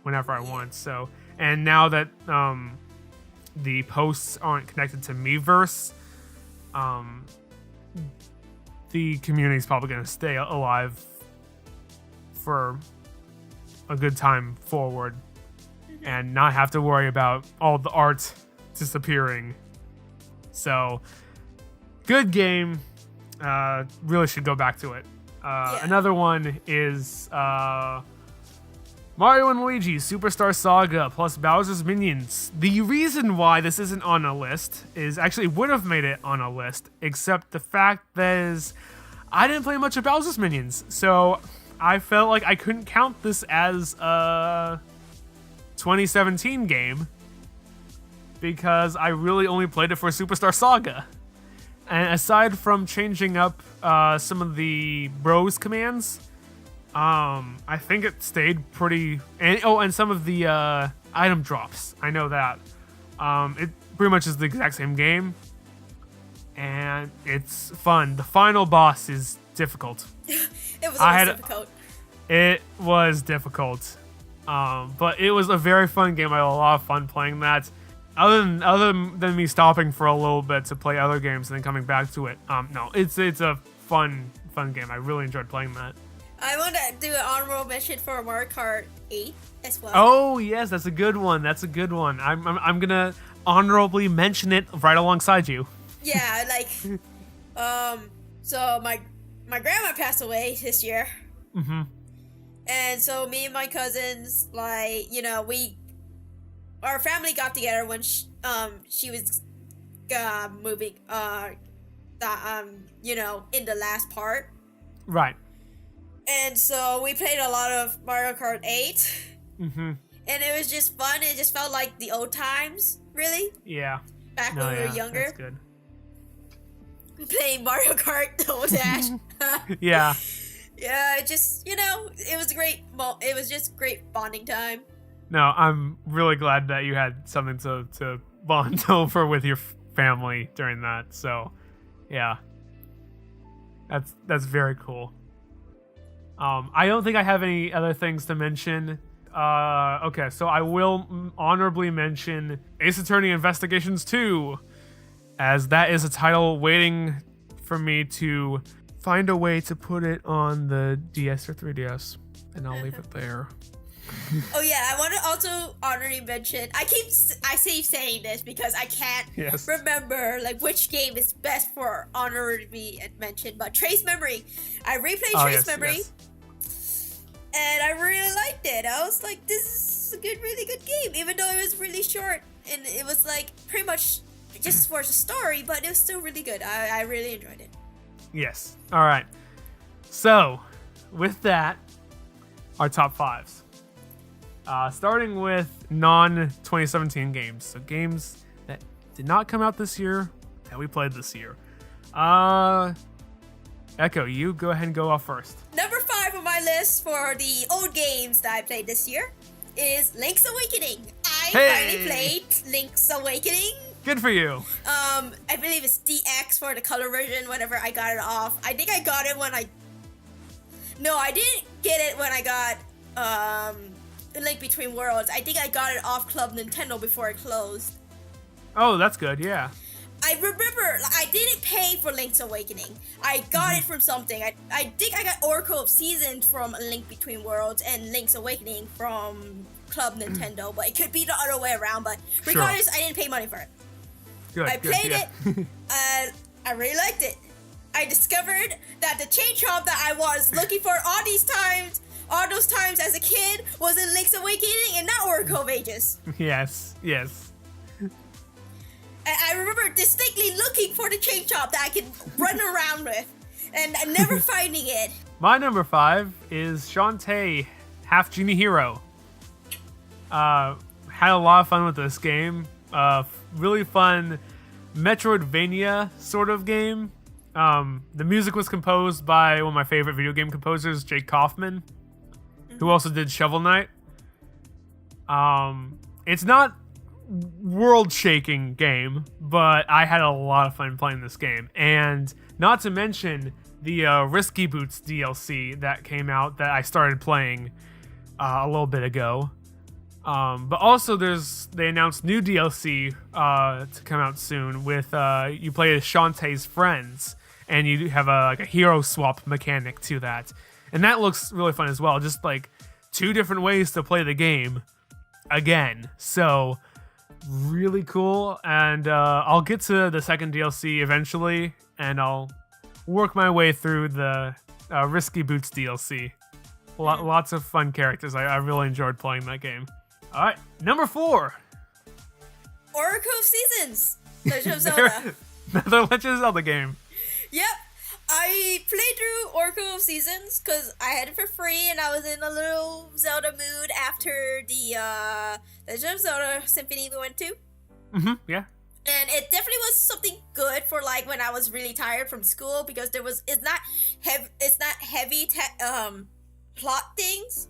whenever I want. So, and now that the posts aren't connected to Miiverse, the community is probably going to stay alive for a good time forward and not have to worry about all the art disappearing. So, good game. Really should go back to it. Another one is Mario & Luigi Superstar Saga plus Bowser's Minions. The reason why this isn't on a list is actually would have made it on a list, except the fact that is I didn't play much of Bowser's Minions, so I felt like I couldn't count this as a 2017 game because I really only played it for Superstar Saga. And aside from changing up some of the bros commands, I think it stayed pretty. And some of the item drops. I know that. It pretty much is the exact same game, and it's fun. The final boss is difficult. It was difficult. It was difficult, but it was a very fun game. I had a lot of fun playing that. Other than me stopping for a little bit to play other games and then coming back to it, no, it's a fun game. I really enjoyed playing that. I want to do an honorable mention for Mario Kart 8 as well. Oh yes, that's a good one. I'm gonna honorably mention it right alongside you. Yeah, like, so my grandma passed away this year. And so me and my cousins, like, our family got together when she was moving, in the last part. Right. And so we played a lot of Mario Kart 8. And it was just fun. It just felt like the old times, really. Yeah. Back when we were younger. That's good. Playing Mario Kart Double Dash. Yeah. Yeah, it just, it was great. It was just great bonding time. No, I'm really glad that you had something to bond over with your family during that. So, yeah, that's very cool. I don't think I have any other things to mention. Okay, so I will honorably mention Ace Attorney Investigations 2, as that is a title waiting for me to find a way to put it on the DS or 3DS, and I'll leave it there. Oh yeah, I want to also honorably mention. I keep saying this because I can't remember like which game is best for honorably mention. But Trace Memory, I replayed Trace Memory, and I really liked it. I was like, this is a really good game, even though it was really short and it was like pretty much just for the story, but it was still really good. I really enjoyed it. Yes. All right. So, with that, our top fives. Starting with non-2017 games. So games that did not come out this year, that we played this year. Echo, you go ahead and go off first. Number 5 on my list for the old games that I played this year is Link's Awakening. I finally played Link's Awakening. Good for you. I believe it's DX for the color version, whenever I got it off. I think I got it when No, I didn't get it when I got, Link Between Worlds. I think I got it off Club Nintendo before it closed. Oh, that's good, yeah. I remember, I didn't pay for Link's Awakening. I got it from something. I think I got Oracle of Seasons from Link Between Worlds and Link's Awakening from Club Nintendo, but it could be the other way around, but regardless, I didn't pay money for it. Good, I played it, and I really liked it. I discovered that the chain chomp that I was looking for all those times as a kid was in Link's Awakening and not Oracle of Ages. Yes. And I remember distinctly looking for the chain chomp that I could run around with and never finding it. My number 5 is Shantae, Half Genie Hero. Had a lot of fun with this game. Really fun Metroidvania sort of game. The music was composed by one of my favorite video game composers, Jake Kaufman, who also did Shovel Knight. It's not world-shaking game, but I had a lot of fun playing this game. And not to mention the Risky Boots DLC that came out that I started playing a little bit ago. But also they announced new DLC to come out soon with you play as Shantae's friends, and you have a hero swap mechanic to that. And that looks really fun as well. Just like 2 different ways to play the game again. So really cool. And I'll get to the second DLC eventually, and I'll work my way through the Risky Boots DLC. Lots of fun characters. I really enjoyed playing that game. All right, number 4. Oracle of Seasons. Legend of Zelda. Another Legend of Zelda game. Yep. I played through Oracle of Seasons because I had it for free and I was in a little Zelda mood after the Legend of Zelda Symphony we went to. Yeah. And it definitely was something good for like when I was really tired from school, because it's not heavy plot things.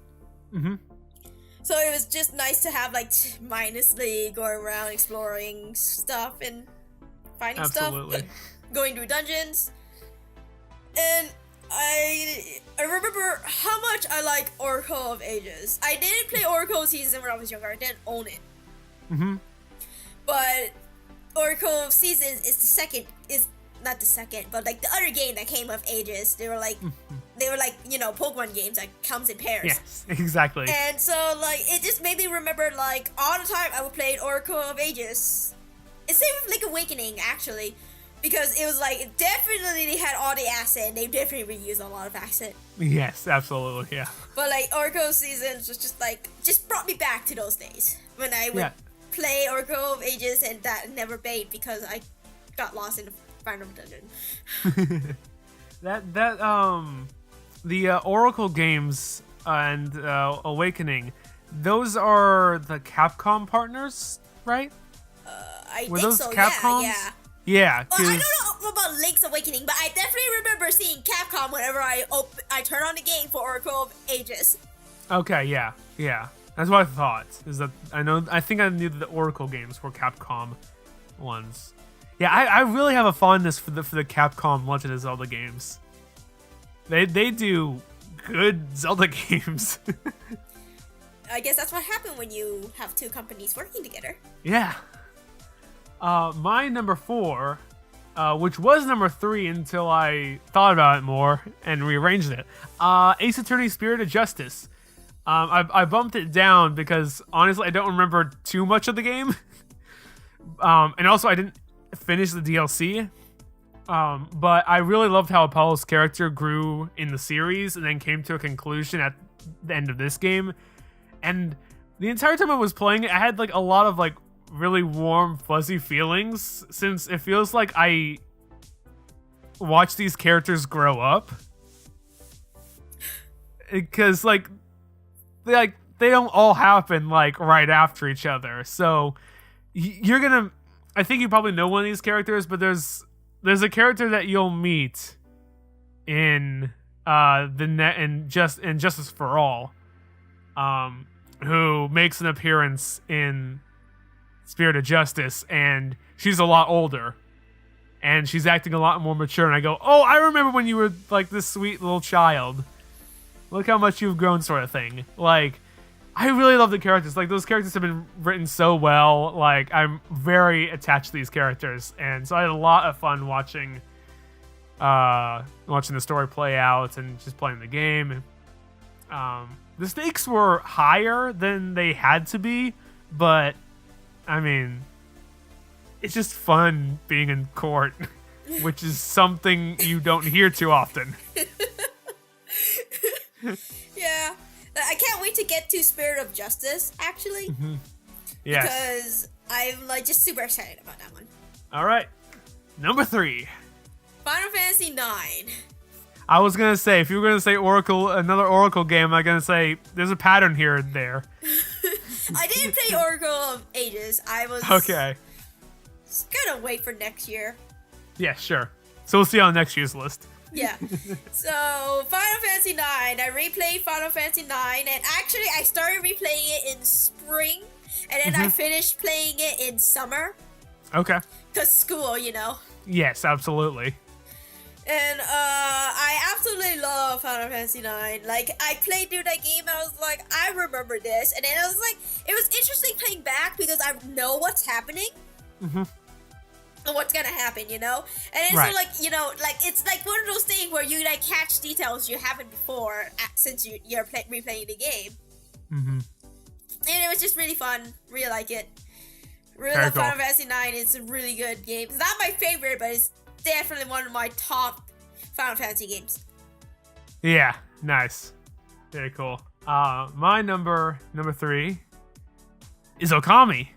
So it was just nice to have like mindlessly going around exploring stuff and finding stuff, going through dungeons. And I remember how much I like Oracle of Ages. I didn't play Oracle of Seasons when I was younger. I didn't own it. But Oracle of Seasons is not the second, but like the other game that came of Ages. They were like, Pokemon games that comes in pairs. Yes, exactly. And so like it just made me remember like all the time I would play Oracle of Ages. And same with Link Awakening actually, because it was like it definitely had all the asset. They definitely reused a lot of asset. Yes, absolutely, yeah. But like Oracle of Seasons was just brought me back to those days when I would play Oracle of Ages and that never paid because I got lost in the final dungeon. The Oracle games and Awakening, those are the Capcom partners, right? I Were think those so. Capcoms? Yeah. Well, I don't know about Link's Awakening, but I definitely remember seeing Capcom whenever I turn on the game for Oracle of Ages. Okay, yeah. That's what I thought. I think I knew that the Oracle games were Capcom ones. Yeah, I really have a fondness for the Capcom Legend of Zelda games. They do good Zelda games. I guess that's what happened when you have two companies working together. Yeah. My number 4, which was number 3 until I thought about it more and rearranged it. Ace Attorney Spirit of Justice. I bumped it down because honestly I don't remember too much of the game. And also I didn't finish the DLC. But I really loved how Apollo's character grew in the series and then came to a conclusion at the end of this game. And the entire time I was playing it, I had like a lot of like really warm, fuzzy feelings since it feels like I watch these characters grow up. Because like they don't all happen like right after each other. So you're gonna, I think you probably know one of these characters, but there's a character that you'll meet in Justice for All, who makes an appearance in Spirit of Justice, and she's a lot older, and she's acting a lot more mature. And I go, oh, I remember when you were like this sweet little child. Look how much you've grown, sort of thing. Like, I really love the characters. Like, those characters have been written so well. Like, I'm very attached to these characters. And so I had a lot of fun watching the story play out and just playing the game. The stakes were higher than they had to be, but, I mean, it's just fun being in court, which is something you don't hear too often. Yeah. I can't wait to get to Spirit of Justice, actually. Mm-hmm. Yes. Because I'm like just super excited about that one. All right. Number 3. Final Fantasy 9. I was going to say, if you were going to say another Oracle game, I'm going to say there's a pattern here and there. I didn't play Oracle in ages. I was okay. Gonna wait for next year. Yeah, sure. So we'll see on next year's list. Yeah. So, Final Fantasy 9. I replayed Final Fantasy 9, and actually I started replaying it in spring, and then I finished playing it in summer. Okay. Because school, you know. Yes, absolutely. And I absolutely love Final Fantasy 9. Like, I played through that game, and I was like, I remember this. And then I was like, it was interesting playing back because I know what's happening. Mm-hmm. And what's gonna happen, you know? And it's right. so, like, you know, like, it's like one of those things where you, like, catch details you haven't before since you're replaying the game. Mm-hmm. And it was just really fun. Really like it. Really Very love cool. Final Fantasy 9. It's a really good game. It's not my favorite, but it's definitely one of my top Final Fantasy games. Yeah, nice. Very cool. My number 3 is Okami.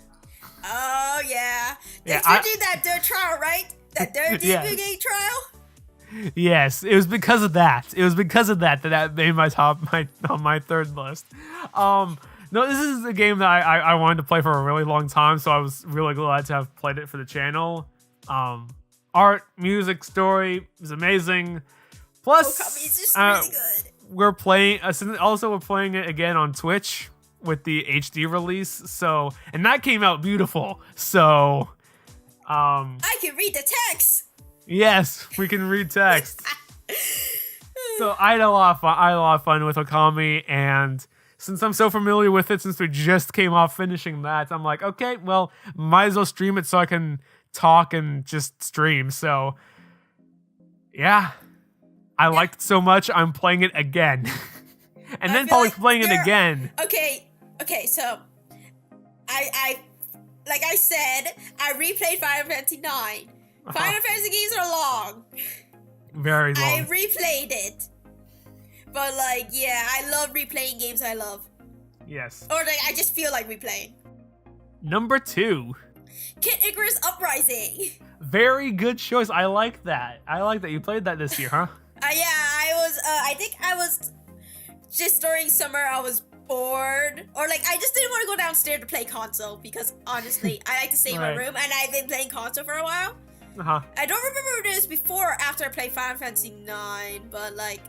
Oh, yeah. They Yeah, did that dirt trial, right? That dirt DBA trial? Yes, it was because of that. It was because of that made my on my third list. No, this is a game that I wanted to play for a really long time, so I was really glad to have played it for the channel. Art, music, story is amazing. Plus, Okami is just really good. We're playing it again on Twitch with the HD release. So, and that came out beautiful. So, I can read the text. Yes, we can read text. So I had a lot of fun with Okami, and since I'm so familiar with it, since we just came off finishing that, I'm like, okay, well, might as well stream it so I can talk and just stream. So, yeah, I liked it so much, I'm playing it again. And then probably playing it again. Okay, so I like I said, I replayed Final Fantasy 9. Final Fantasy games are long. Very long. I replayed it. But like, yeah, I love replaying games I love. Yes. Or like, I just feel like replaying. Number 2. Kid Icarus Uprising. Very good choice. I like that. You played that this year, huh? Yeah, I think I was just during summer, I was bored. Or like, I just didn't want to go downstairs to play console because honestly, I like to stay in my room, and I've been playing console for a while. Uh-huh. I don't remember this before or after I played Final Fantasy 9, but like,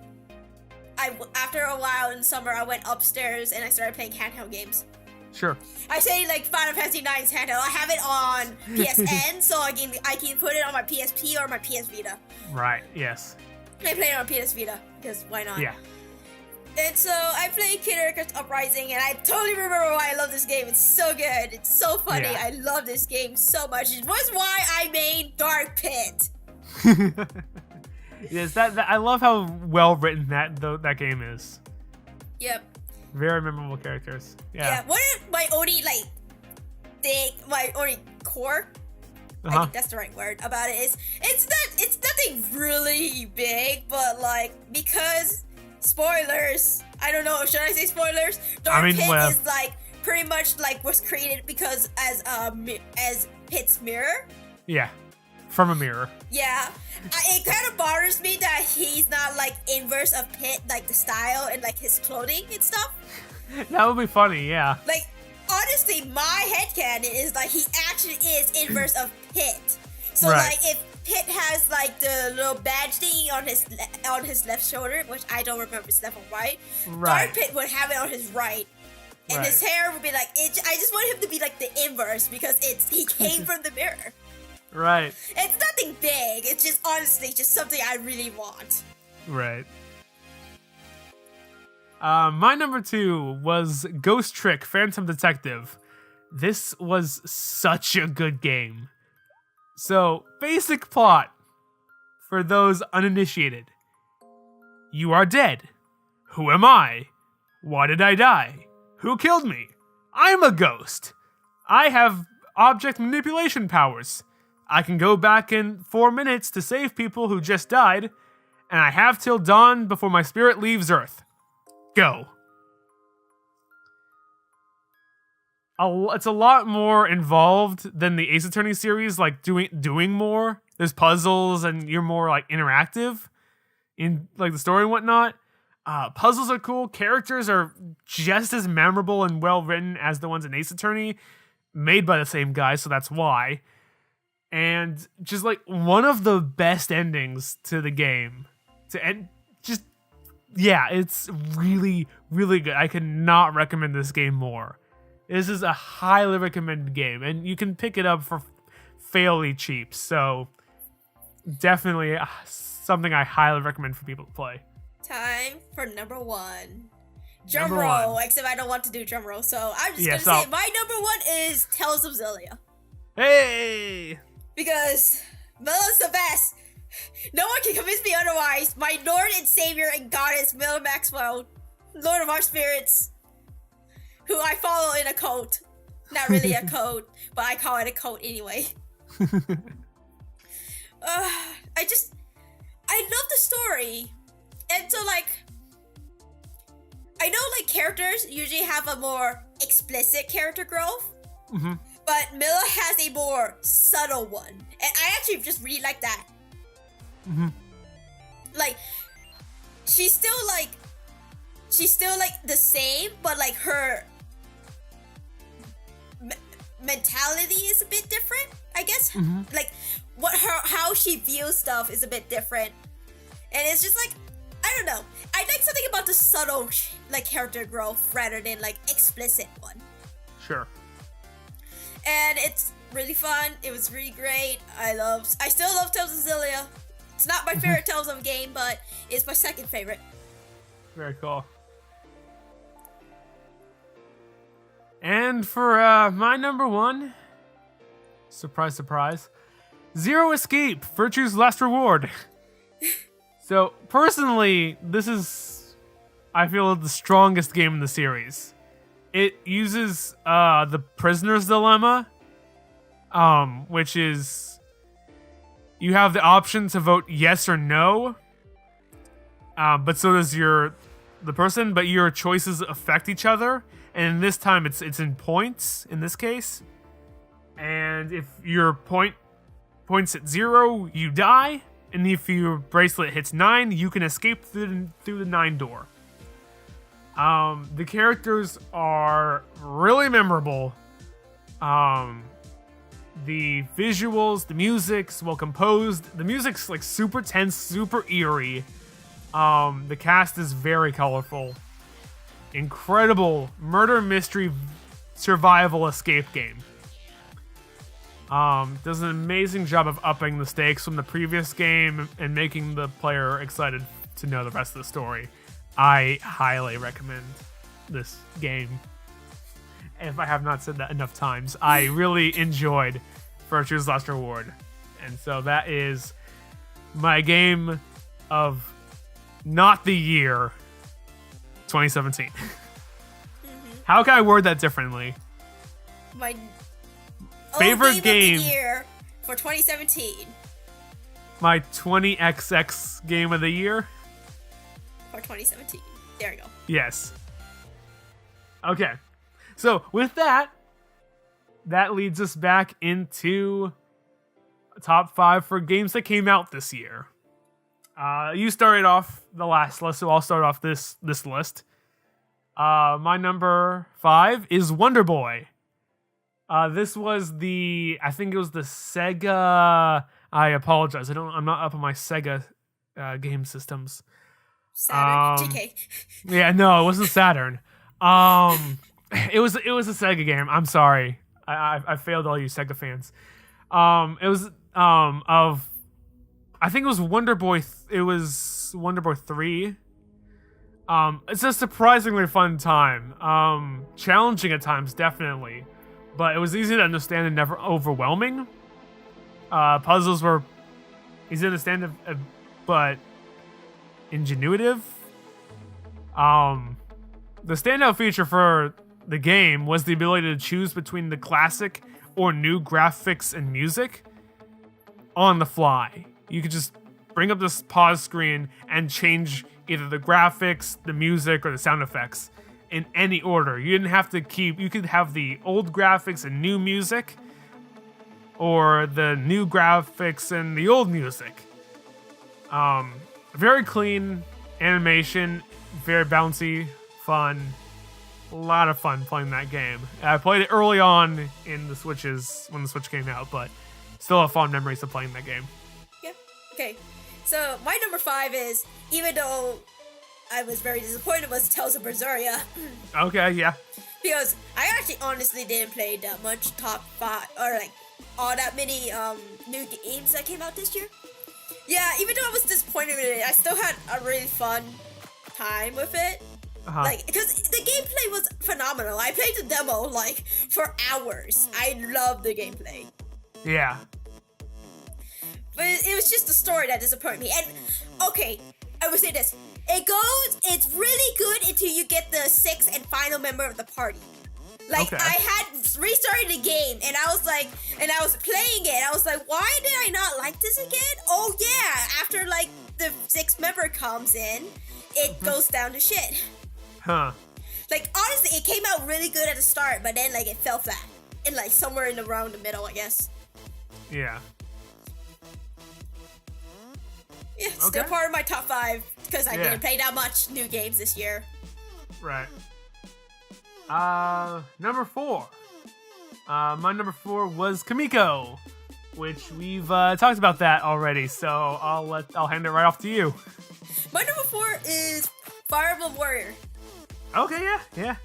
after a while in summer, I went upstairs and I started playing handheld games. Sure. I say like Final Fantasy IX's handheld. I have it on PSN, so I can put it on my PSP or my PS Vita. Right. Yes. I play it on PS Vita because why not? Yeah. And so I played Kid Icarus Uprising, and I totally remember why I love this game. It's so good. It's so funny. Yeah. I love this game so much. It was why I made Dark Pit. Yes, that I love how well written that game is. Yep. Very memorable characters. Yeah. One of my only my only core, I think that's the right word about it, is it's nothing really big, but like, because spoilers, I don't know, should I say spoilers? Dark Pit is like pretty much like was created because as Pit's mirror. Yeah. From a mirror. Yeah. It kind of bothers me that he's not like inverse of Pit, like the style and like his clothing and stuff. That would be funny, yeah. Like, honestly, my headcanon is like he actually is inverse of Pit. So like if Pit has like the little badge thingy on his left shoulder, which I don't remember his left or right. Dark Pit would have it on his right. And his hair would be like, I just want him to be like the inverse because he came from the mirror. Right. It's nothing big. It's just honestly just something I really want. Right. My number 2 was Ghost Trick Phantom Detective. This was such a good game. So, basic plot for those uninitiated. You are dead. Who am I? Why did I die? Who killed me? I'm a ghost. I have object manipulation powers. I can go back in 4 minutes to save people who just died, and I have till dawn before my spirit leaves Earth. Go. It's a lot more involved than the Ace Attorney series, like doing more. There's puzzles, and you're more like interactive in like the story and whatnot. Puzzles are cool. Characters are just as memorable and well written as the ones in Ace Attorney, made by the same guy, so that's why. And just like one of the best endings to the game. It's really, really good. I cannot recommend this game more. This is a highly recommended game, and you can pick it up for fairly cheap. So definitely something I highly recommend for people to play. Time for number 1. Drum roll, except I don't want to do drum roll, so I'm just gonna say my number 1 is Tales of Xillia. Hey! Because Milla's the best. No one can convince me otherwise. My Lord and Savior and Goddess, Milla Maxwell, Lord of our spirits, who I follow in a cult. Not really a cult, but I call it a cult anyway. I love the story. And so, like, I know, like, characters usually have a more explicit character growth. Mm-hmm. But Milla has a more subtle one. And I actually just really like that. Mm-hmm. Like, she's still the same, but like her mentality is a bit different, I guess. Mm-hmm. Like how she views stuff is a bit different. And it's just like, I don't know. I like something about the subtle like character growth rather than like explicit one. Sure. And it's really fun. It was really great. I still love Tales of Xillia. It's not my favorite Tales of game, but it's my second favorite. Very cool. And for my number 1, surprise, surprise, Zero Escape, Virtue's Last Reward. So, personally, this is, I feel, the strongest game in the series. It uses the prisoner's dilemma, which is you have the option to vote yes or no, but so does the person, but your choices affect each other. And this time it's in points in this case. And if your points at 0, you die. And if your bracelet hits 9, you can escape through the 9 door. The characters are really memorable. The visuals, the music's well composed. The music's like super tense, super eerie. The cast is very colorful. Incredible murder mystery survival escape game. Does an amazing job of upping the stakes from the previous game and making the player excited to know the rest of the story. I highly recommend this game. If I have not said that enough times, I really enjoyed Virtue's Last Reward. And so that is my game of not the year 2017. How can I word that differently? My favorite game of the year for 2017. My 20XX game of the year for 2017. There we go. Yes. Okay. So with that leads us back into top 5 for games that came out this year. You started off the last list, so I'll start off this list. My number 5 is Wonder Boy. This was I think it was the Sega. I apologize. I'm not up on my Sega game systems. Saturn. GK. Yeah, no, it wasn't Saturn. It was a Sega game. I'm sorry. I failed all you Sega fans. It was I think it was Wonder Boy. It was Wonder Boy 3. It's a surprisingly fun time. Challenging at times, definitely, but it was easy to understand and never overwhelming. Puzzles were easy to understand, but ingenuitive. The standout feature for the game was the ability to choose between the classic or new graphics and music on the fly. You could just bring up this pause screen and change either the graphics, the music, or the sound effects in any order. You didn't have to you could have the old graphics and new music, or the new graphics and the old music. Very clean animation, very bouncy, fun. A lot of fun playing that game. I played it early on in the Switches when the Switch came out, but still have fond memories of playing that game. Yeah. Okay. So my number 5 is, even though I was very disappointed, was Tales of Berseria. Okay, yeah. Because I actually honestly didn't play that much top 5 or like all that many new games that came out this year. Yeah, even though I was disappointed with it, I still had a really fun time with it. Like, because the gameplay was phenomenal. I played the demo like for hours. I loved the gameplay. Yeah. But it was just the story that disappointed me. And okay, I would say this: it's really good until you get the 6th and final member of the party. Like, okay. I had restarted the game, and I was like, and I was playing it, and I was like, why did I not like this again? Oh yeah, after like the 6th member comes in, it goes down to shit. Huh. Like, honestly, it came out really good at the start, but then like it fell flat. And like somewhere around the middle, I guess. Yeah. Yeah, still part of my top 5, because I didn't play that much new games this year. Right. Number 4. My number 4 was Kamiko, which we've talked about that already, so I'll hand it right off to you. My number 4 is Fire Emblem Warrior. Okay, yeah.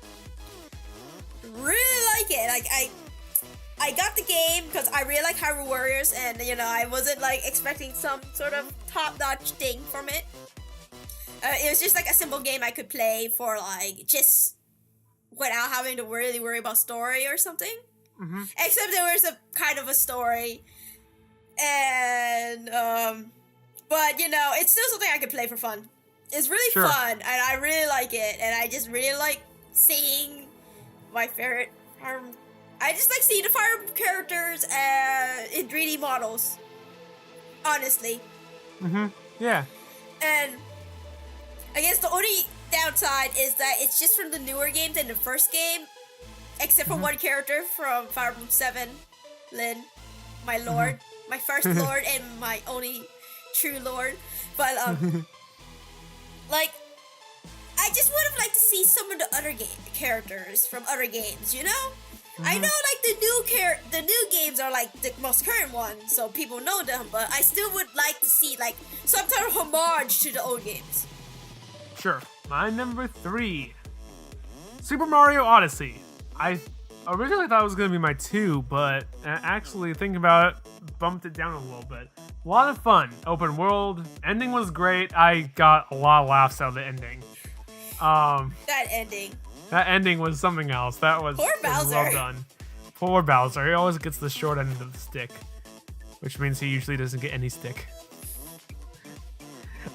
Really like it. Like, I got the game because I really like Hyrule Warriors, and you know, I wasn't like expecting some sort of top-notch thing from it. It was just like a simple game I could play for like just without having to really worry about story or something. Mm-hmm. Except there was a kind of a story, and but you know, it's still something I could play for fun. It's really fun, and I really like it, and I just really like seeing my favorite I just like seeing the Fire Emblem characters in 3D models. Honestly. Yeah. And I guess the only downside is that it's just from the newer games than the first game, except for one character from Fire Emblem 7, Lyn, my lord, my first lord and my only true lord. But like, I just would have liked to see some of the other characters from other games, you know? I know like the new games are like the most current ones, so people know them, but I still would like to see like some type of homage to the old games. Sure. My number 3. Super Mario Odyssey. I originally thought it was going to be my 2, but actually thinking about it, bumped it down a little bit. A lot of fun. Open world. Ending was great. I got a lot of laughs out of the ending. That ending was something else. That was, Poor Bowser. well done. Poor Bowser. He always gets the short end of the stick, which means he usually doesn't get any stick.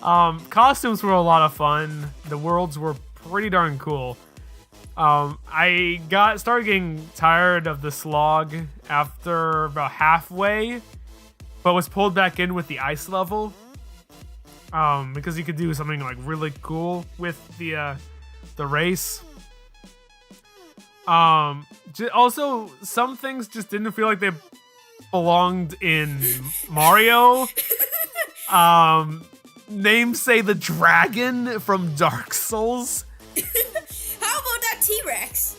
Costumes were a lot of fun. The worlds were pretty darn cool. I started getting tired of the slog after about halfway, but was pulled back in with the ice level. Because you could do something like really cool with the race. Also, some things just didn't feel like they belonged in Mario. Name say the dragon from Dark Souls. How about that T-Rex?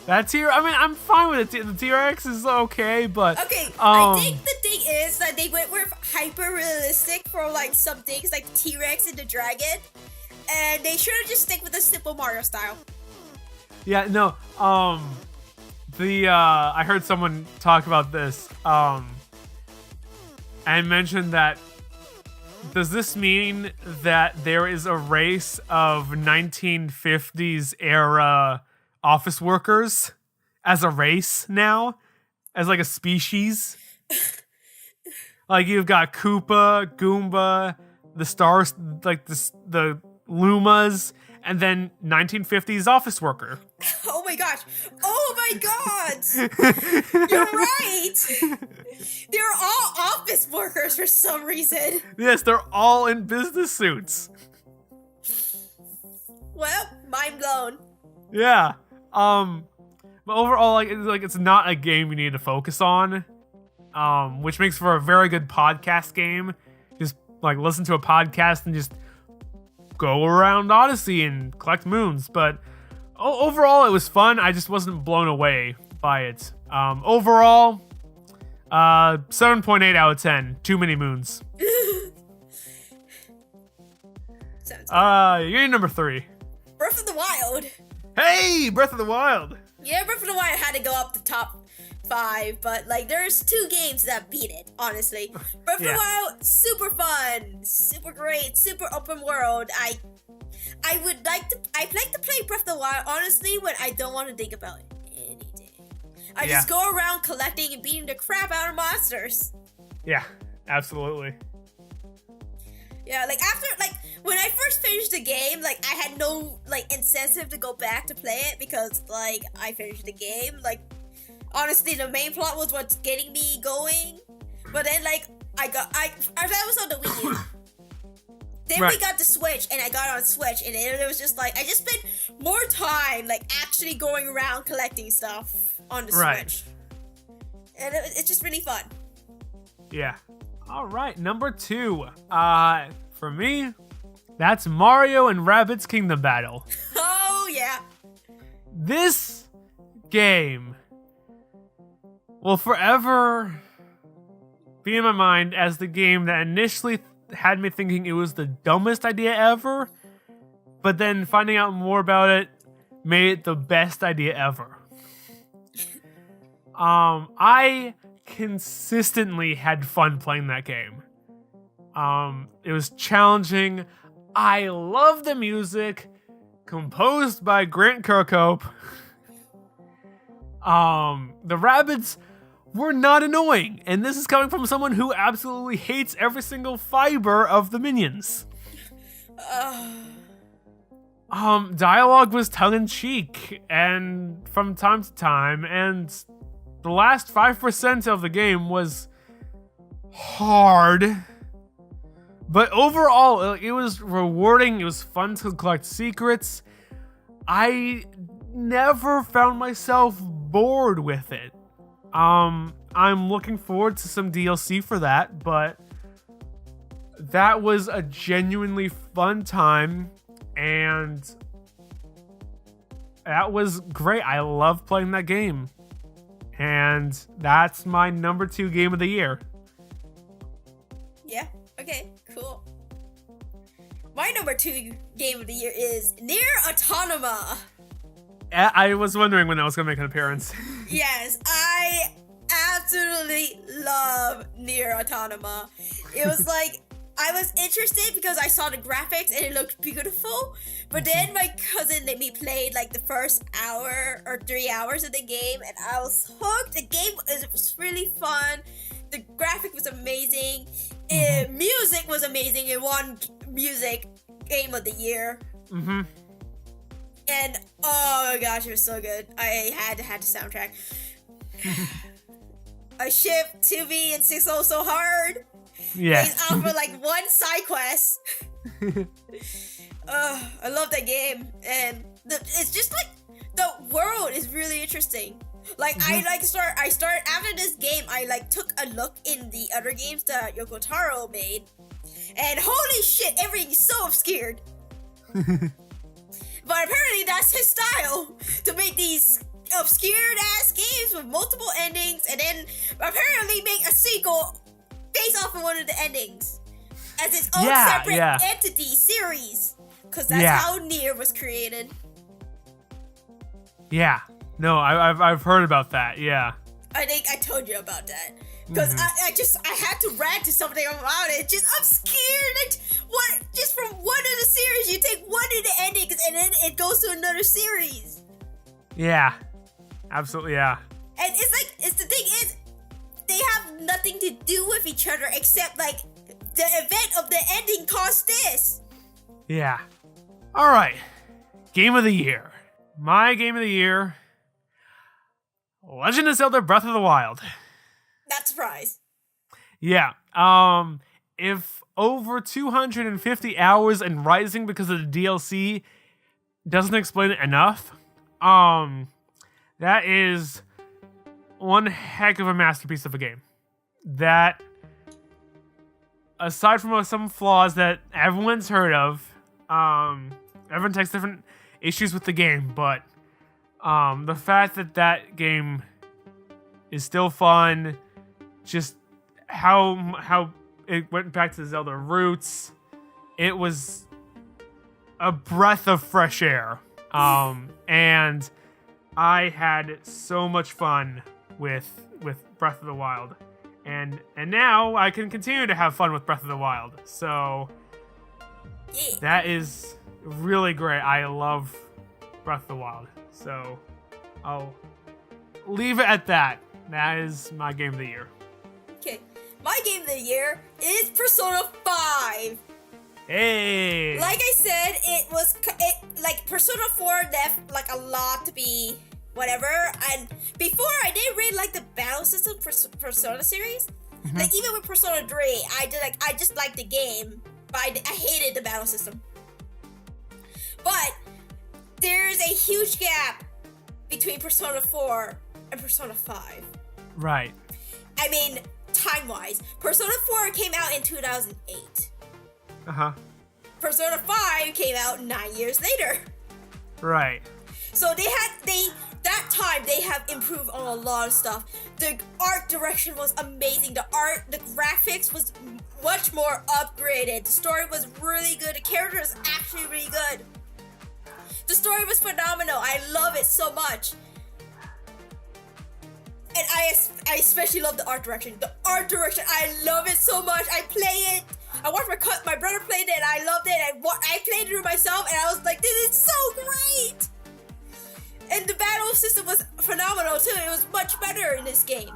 I'm fine with it. The T-Rex is okay, but okay. I think the thing is that they went with hyper realistic for like some things, like the T-Rex and the dragon, and they should have just stick with the simple Mario style. Yeah, no. I heard someone talk about this. And mentioned that. Does this mean that there is a race of 1950s era office workers as a race now? As like a species? Like you've got Koopa, Goomba, the stars, like the Lumas, and then 1950s office worker. Oh my gosh. Oh my god. You're right. They're all office workers for some reason. Yes, they're all in business suits. Well, mind blown. Yeah. But overall, it's not a game you need to focus on. Which makes for a very good podcast game. Just like listen to a podcast and just go around Odyssey and collect moons. But overall, it was fun. I just wasn't blown away by it. Overall, 7.8 out of 10. Too many moons. You're number 3. Breath of the Wild. Hey, Breath of the Wild. Yeah, Breath of the Wild had to go up the top 5, but like there's 2 games that beat it, honestly. Breath of the Wild, super fun, super great, super open world. I'd like to play Breath of the Wild, honestly, when I don't want to think about anything. I just go around collecting and beating the crap out of monsters. Yeah, absolutely. Yeah, like after, like, when I first finished the game, like, I had no, like, incentive to go back to play it because, like, I finished the game. Like, honestly, the main plot was what's getting me going. But then, like, I was on the Wii U. Then we got the Switch, and I got on Switch, and it was just, like, I just spent more time, like, actually going around collecting stuff on the Switch. And it's just really fun. Yeah. All right, number 2. For me, that's Mario and Rabbids Kingdom Battle. Oh, yeah. This game will forever be in my mind as the game that initially had me thinking it was the dumbest idea ever, but then finding out more about it made it the best idea ever. I consistently had fun playing that game. It was challenging. I love the music, composed by Grant Kirkhope. The Rabbids were not annoying, and this is coming from someone who absolutely hates every single fiber of the minions. Dialogue was tongue-in-cheek, and from time to time, and the last 5% of the game was hard. But overall, it was rewarding. It was fun to collect secrets. I never found myself bored with it. I'm looking forward to some DLC for that, but that was a genuinely fun time, and that was great. I love playing that game, and that's my number 2 game of the year. Yeah, okay, cool. my number 2 game of the year is Nier Automata. I was wondering when that was going to make an appearance. Yes, I absolutely love Nier Automata. It was like, I was interested because I saw the graphics and it looked beautiful, but then my cousin let me play like the first hour or 3 hours of the game and I was hooked. The game was really fun. The graphic was amazing. Music was amazing. It won music game of the year. Mm-hmm. And oh my gosh, it was so good. I had the soundtrack. I shipped 2B and 6-0 so hard. Yeah. He's out for like one side quest. I love that game, and it's just like the world is really interesting. Like I started after this game. I like took a look in the other games that Yoko Taro made, and holy shit, everything's so obscured. But apparently that's his style, to make these obscured ass games with multiple endings, and then apparently make a sequel based off of one of the endings as its own separate entity series, because that's how Nier was created. Yeah, no, I've heard about that. Yeah, I think I told you about that because I had to rant to something about it. Just obscured, like, what? Just from one of the series, you take one of the endings and then it goes to another series. Yeah, absolutely. Yeah, and it's the thing is, they have nothing to do with each other except like the event of the ending caused this. Yeah. All right. Game of the year. My game of the year. Legend of Zelda Breath of the Wild. Not surprised. Yeah. If over 250 hours and rising because of the DLC doesn't explain it enough, that is one heck of a masterpiece of a game. That, aside from some flaws that everyone's heard of, everyone takes different issues with the game, but the fact that that game is still fun, just how it went back to the Zelda roots, it was a breath of fresh air, and I had so much fun with Breath of the Wild, and now I can continue to have fun with Breath of the Wild. So that is really great. I love Breath of the Wild. So I'll leave it at that. That is my game of the year. Okay, my game of the year is Persona 5. Hey. Like I said, like Persona 4 left like a lot to be whatever, and before I didn't really like the battle system for Persona series. Like even with Persona 3, I just liked the game, but I hated the battle system. But there's a huge gap between Persona 4 and Persona 5. Right. I mean, time-wise, Persona 4 came out in 2008. Persona 5 came out 9 years later. Right. So that time they have improved on a lot of stuff. The art direction was amazing. The graphics was much more upgraded. The story was really good. The character is actually really good. The story was phenomenal. I love it so much. And I especially love the art direction. The art direction, I love it so much. I play it. I watched my brother played it and I loved it. I played it myself and I was like, this is so great. And the battle system was phenomenal too. It was much better in this game.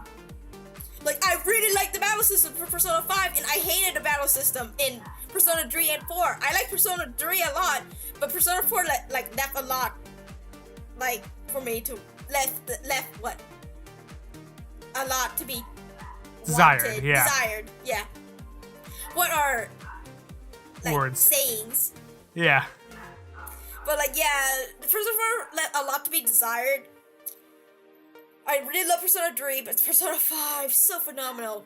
Like, I really liked the battle system for Persona 5, and I hated the battle system in Persona 3 and 4. I like Persona 3 a lot, but Persona 4 left a lot, like, for me to left what? A lot to be desired. Desired, yeah. What are words? Sayings? Yeah. But Persona 4 left a lot to be desired. I really love Persona 3, but Persona 5, so phenomenal.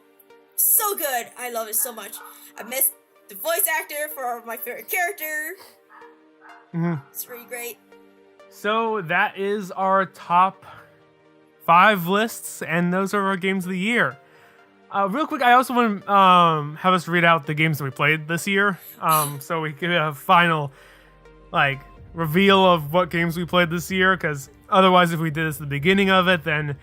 So good. I love it so much. I miss the voice actor for my favorite character. It's really great. So that is our top 5 lists, and those are our games of the year. Real quick, I also want to have us read out the games that we played this year, so we can have a final like reveal of what games we played this year. Because otherwise, if we did this at the beginning of it, then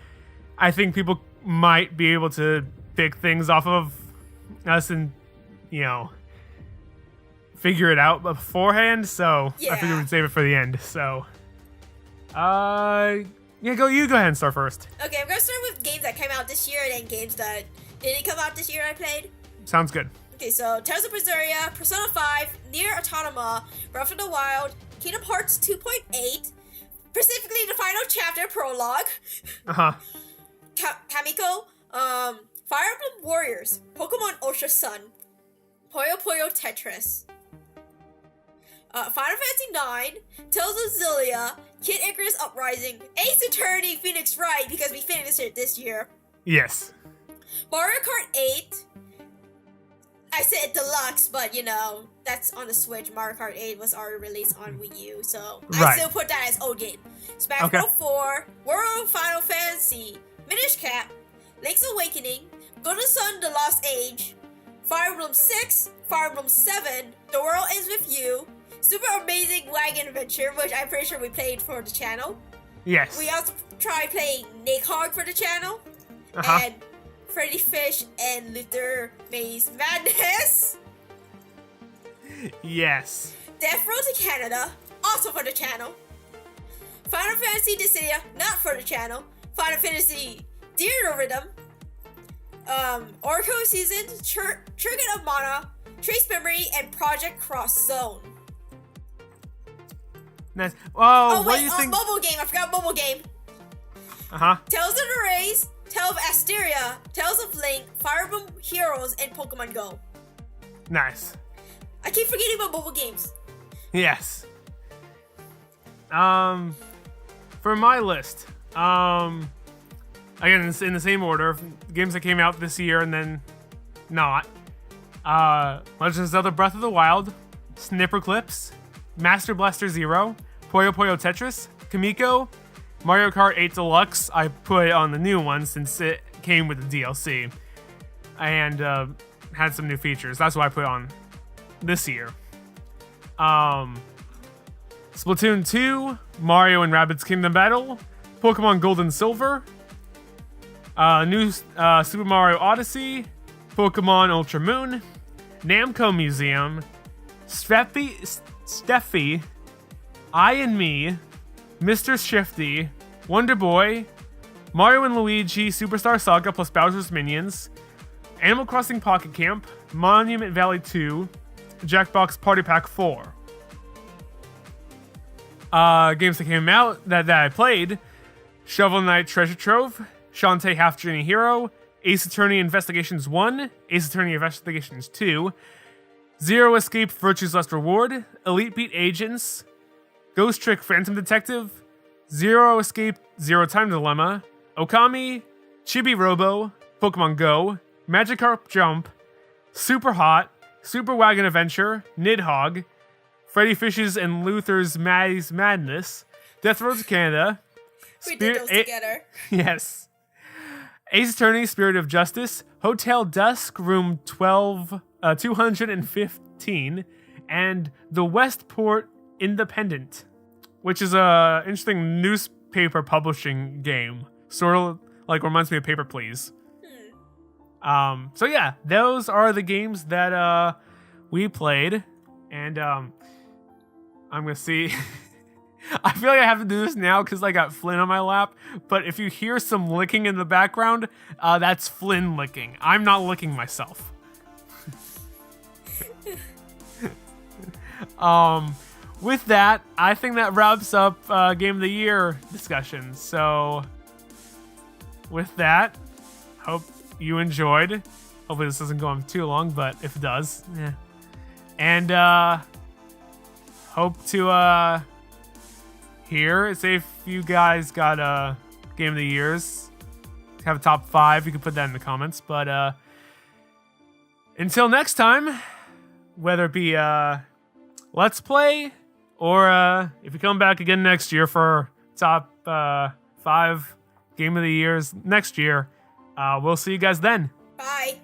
I think people might be able to pick things off of us and figure it out beforehand. So I figured we'd save it for the end. So, you go ahead and start first. Okay, I'm gonna start with games that came out this year and then games that didn't come out this year I played. Sounds good. Okay, so Tales of Berseria, Persona 5, Nier Automata, Breath of the Wild, Kingdom Hearts 2.8, specifically the final chapter prologue. Kamiko, Fire Emblem Warriors, Pokemon Ultra Sun, Puyo Puyo Tetris, Final Fantasy IX, Tales of Xillia, Kid Icarus Uprising, Ace Attorney Phoenix Wright, because we finished it this year. Yes. Mario Kart 8. I said deluxe, but that's on the Switch. Mario Kart 8 was already released on Wii U, so I still put that as old game. Smash Bros. 4, World of Final Fantasy, Minish Cap, Link's Awakening, Golden Sun: The Lost Age, Fire Emblem 6, Fire Emblem 7, The World Ends With You, Super Amazing Wagon Adventure, which I'm pretty sure we played for the channel. Yes. We also tried playing Nick Hog for the channel, and Freddy Fish and Luther Maze Madness. Yes. Death Road to Canada, also for the channel. Final Fantasy Dissidia, not for the channel. Final Fantasy Dear Rhythm. Oracle Seasons, Trigger of Mana, Trace Memory, and Project Cross Zone. Nice. Oh, what wait, do you think? mobile game. I forgot mobile game. Tales of the Rays, Tales of Asteria, Tales of Link, Fire Emblem Heroes, and Pokemon Go. Nice. I keep forgetting about mobile games. Yes. For my list, again, it's in the same order, games that came out this year and then not. Legend of Zelda Breath of the Wild, Snipper Clips, Master Blaster Zero, Puyo Puyo Tetris, Kamiko, Mario Kart 8 Deluxe. I put on the new one since it came with the DLC and had some new features. That's what I put on this year. Splatoon 2, Mario and Rabbids Kingdom Battle, Pokemon Gold and Silver, new Super Mario Odyssey, Pokemon Ultra Moon, Namco Museum, Steffi, I and Me, Mr. Shifty, Wonder Boy, Mario and Luigi Superstar Saga plus Bowser's Minions, Animal Crossing Pocket Camp, Monument Valley 2, Jackbox Party Pack 4. Games that came out that I played: Shovel Knight Treasure Trove, Shantae Half Journey Hero, Ace Attorney Investigations 1, Ace Attorney Investigations 2, Zero Escape Virtue's Last Reward, Elite Beat Agents, Ghost Trick Phantom Detective, Zero Escape Zero Time Dilemma, Okami, Chibi Robo, Pokemon Go, Magikarp Jump, Super Hot, Super Wagon Adventure, Nidhogg, Freddy Fish's and Luther's Maze Madness, Death Road to Canada. We did those together. Yes. Ace Attorney, Spirit of Justice, Hotel Dusk, Room 215, and The Westport Independent, which is a interesting newspaper publishing game. Sort of like reminds me of Paper Please. So yeah, those are the games that we played, and I'm gonna see. I feel like I have to do this now because I got Flynn on my lap, but if you hear some licking in the background, that's Flynn licking. I'm not licking myself. With that, I think that wraps up Game of the Year discussion. So with that, hope you enjoyed. Hopefully this doesn't go on too long, but if it does, yeah. And hope to hear, say if you guys got Game of the Years, have a top 5, you can put that in the comments. But until next time, whether it be Let's Play or if you come back again next year for top 5 Game of the Years next year, we'll see you guys then. Bye.